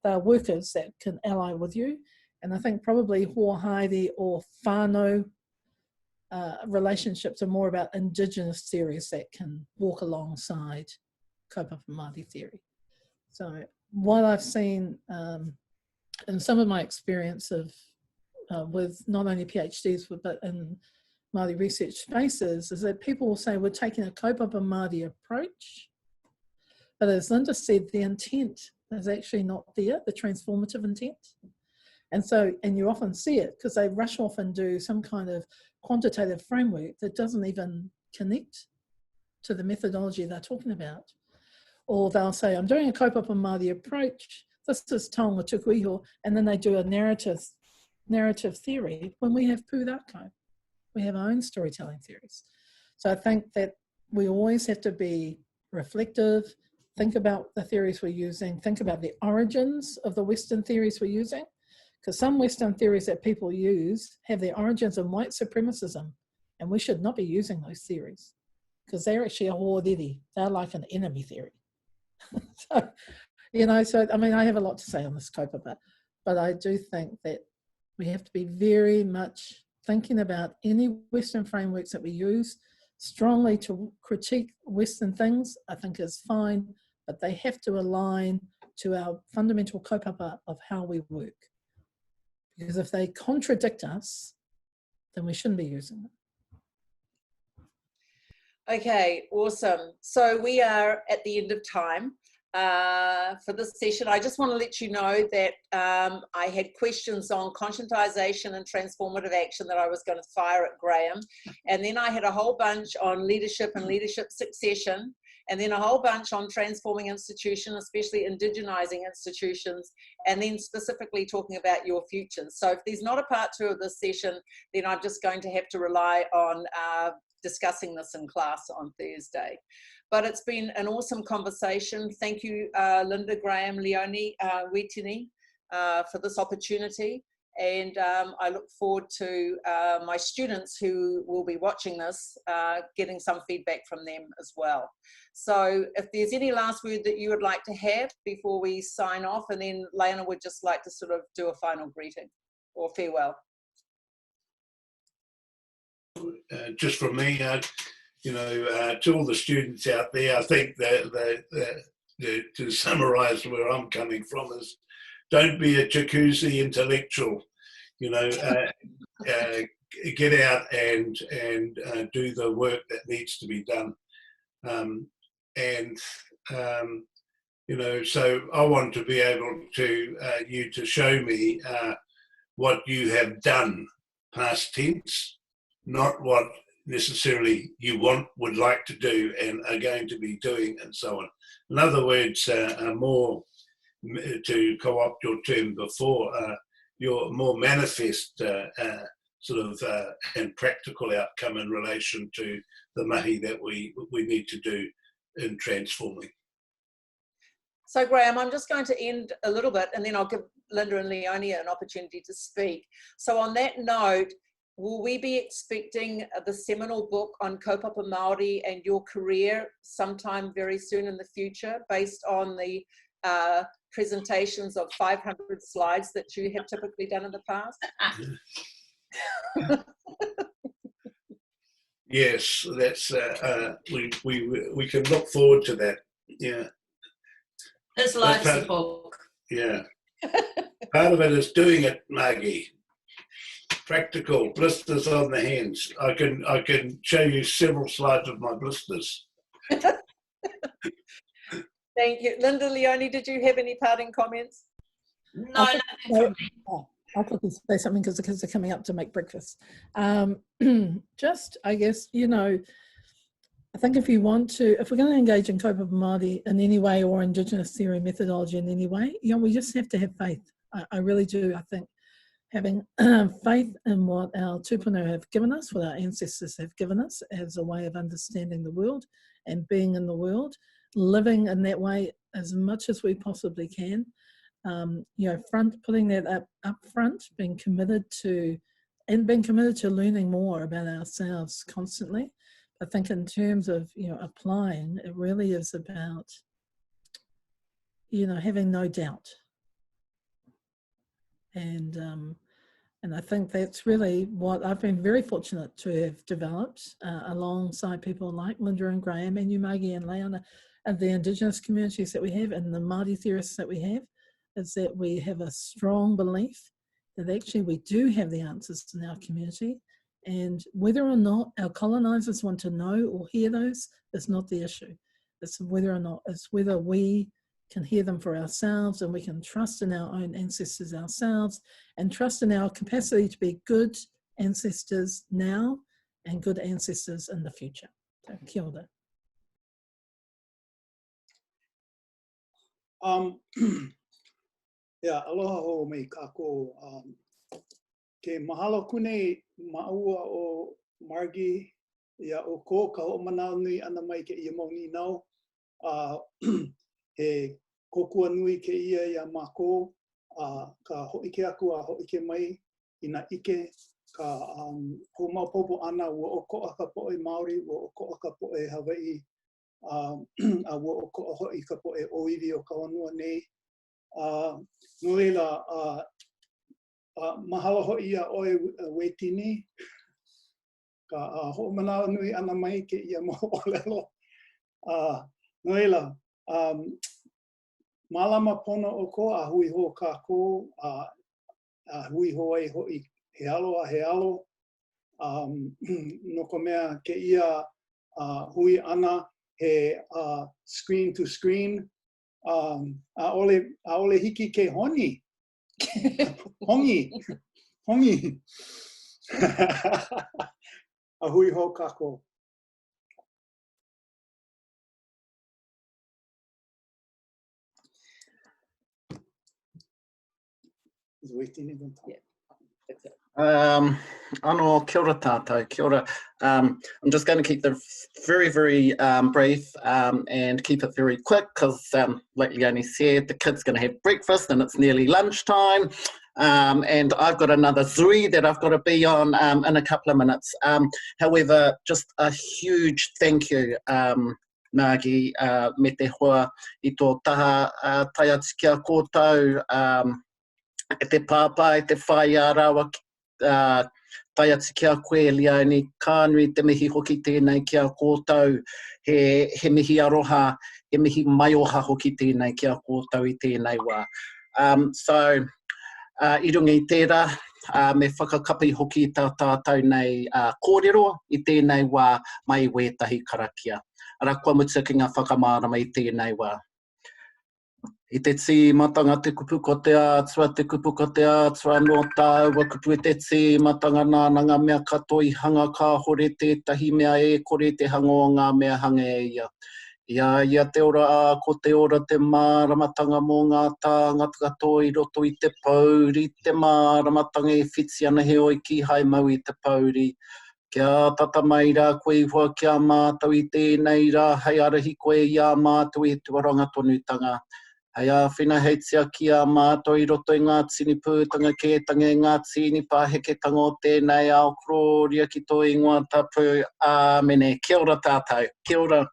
They're workers that can ally with you. And I think probably ho haere or whānau relationships are more about Indigenous theories that can walk alongside Kaupapa Māori theory. So what I've seen in some of my experience of with not only PhDs but in Māori research spaces is that people will say we're taking a Kaupapa Māori approach, but as Linda said, the intent is actually not there, the transformative intent. And so, and you often see it because they rush off and do some kind of quantitative framework that doesn't even connect to the methodology they're talking about. Or they'll say, I'm doing a Kaupapa Māori approach, this is taonga tuku iho, and then they do a narrative theory when we have pūrākau. We have our own storytelling theories. So I think that we always have to be reflective, think about the theories we're using, think about the origins of the Western theories we're using, because some Western theories that people use have their origins in white supremacism, and we should not be using those theories because they're actually a hōrere. They're like an enemy theory. So, you know, so I mean, I have a lot to say on this kaupapa, but I do think that we have to be very much thinking about any Western frameworks that we use strongly to critique Western things, I think is fine, but they have to align to our fundamental kaupapa of how we work. Because if they contradict us, then we shouldn't be using them. Okay, awesome. So we are at the end of time for this session. I just want to let you know that I had questions on conscientization and transformative action that I was going to fire at Graham. And then I had a whole bunch on leadership and leadership succession. And then a whole bunch on transforming institutions, especially indigenizing institutions, and then specifically talking about your futures. So if there's not a part 2 of this session, then I'm just going to have to rely on discussing this in class on Thursday. But it's been an awesome conversation. Thank you, Linda, Graham, Leonie, Wetini, for this opportunity. And I look forward to my students who will be watching this, getting some feedback from them as well. So if there's any last word that you would like to have before we sign off, and then Leona would just like to sort of do a final greeting or farewell. Just from me, you know, to all the students out there, I think that to summarise where I'm coming from is, don't be a jacuzzi intellectual. You know, get out and do the work that needs to be done. You know, so I want to be able to you to show me what you have done, past tense, not what necessarily you would like to do and are going to be doing, and so on. In other words, a more to co-opt your term before, your more manifest and practical outcome in relation to the mahi that we need to do in transforming. So Graham, I'm just going to end a little bit and then I'll give Linda and Leonie an opportunity to speak. So on that note, will we be expecting the seminal book on Kaupapa Māori and your career sometime very soon in the future, based on the presentations of 500 slides that you have typically done in the past? Yes, that's we can look forward to that. Yeah. His life's a book. Yeah. Part of it is doing it, Margie. Practical, blisters on the hands. I can show you several slides of my blisters. Thank you. Linda, Leonie, did you have any parting comments? No, nothing from me. I'll quickly say something because the kids are coming up to make breakfast. Just, I guess, you know, I think if we're going to engage in Kaupapa Māori in any way, or Indigenous theory methodology in any way, you know, we just have to have faith. I really do. I think having faith in what our tupuna have given us, what our ancestors have given us as a way of understanding the world and being in the world, living in that way as much as we possibly can. You know, putting that up front, being committed to learning more about ourselves constantly. I think in terms of, you know, applying, it really is about, you know, having no doubt. And I think that's really what I've been very fortunate to have developed alongside people like Linda and Graham and you, Margie and Leona, and the Indigenous communities that we have and the Māori theorists that we have, is that we have a strong belief that actually we do have the answers in our community, and whether or not our colonisers want to know or hear those is not the issue. It's whether we can hear them for ourselves, and we can trust in our own ancestors ourselves and trust in our capacity to be good ancestors now and good ancestors in the future. So, kia ora. Yeah, aloha ho me kako. Ke mahalo kune maua o Margie ia o ko ka ho manao nui ana mai ke ia mauni nau. He kokua nui ke ia mako ka hoike aku a hoike mai ina ike ka ko maupopo ana ua o ko aka poe Māori, ua o ko aka poe Hawaii, a ua o ko hoi ka poe oiwi o ka honua nei. No leila, mahalo hoi ia oe weitini, ka ho manao nui ana mai ke ia mo o lelo. No leila, malama pono o ko, a hui ho kako, a hui ho ai hoi he alo a he alo. No ko mea ke ia hui ana he screen to screen. A ole hiki ke honi. Hongi. A hui ho kako. Is waiting even time. Anō, kia ora tātou, kia ora. I'm just going to keep them very, very brief and keep it very quick because, like Leonie said, the kid's going to have breakfast and it's nearly lunchtime. And I've got another zui that I've got to be on in a couple of minutes. However, just a huge thank you, Margie, me te hoa I tō taha tai atu kia kōtau, e te pāpā, e te whai ārawa, tai atu kia koe, Leonie, kānui te mihi hoki tēnei kia kōtau, he mihi aroha, he mihi maioha hoki tēnei kia kōtau I tēnei wā. So, I runga I tērā, me whakakapi hoki tā tātou nei kōrero I tēnei wā mai wētahi karakia. Ara kua mutakinga whakamārama I tēnei wā. I te tīmatanga te kupu ko te ātua no tāua kupu te tīmatanga nānanga mea katoa I hanga ka hore tētahi mea e kore te hango o ngā mea hanga e ia. Ia te ora ko te ora te māramatanga mō ngā tāngata katoa I roto I te pauri, te māramatanga e whitsi ana he oi ki hai mau I te pauri. Kia tata mai rā koe I hua kia mātou I tēnei rā, hei arahi koe I a mātou I tuaranga tonutanga. Hei a whina heitia ki a mātou I roto I ngā tini pūtanga kētanga ngā tini pāheketanga o tēnei ao kroria ki tō ingoa tapu. Āmene. Kia ora tātou. Kia ora.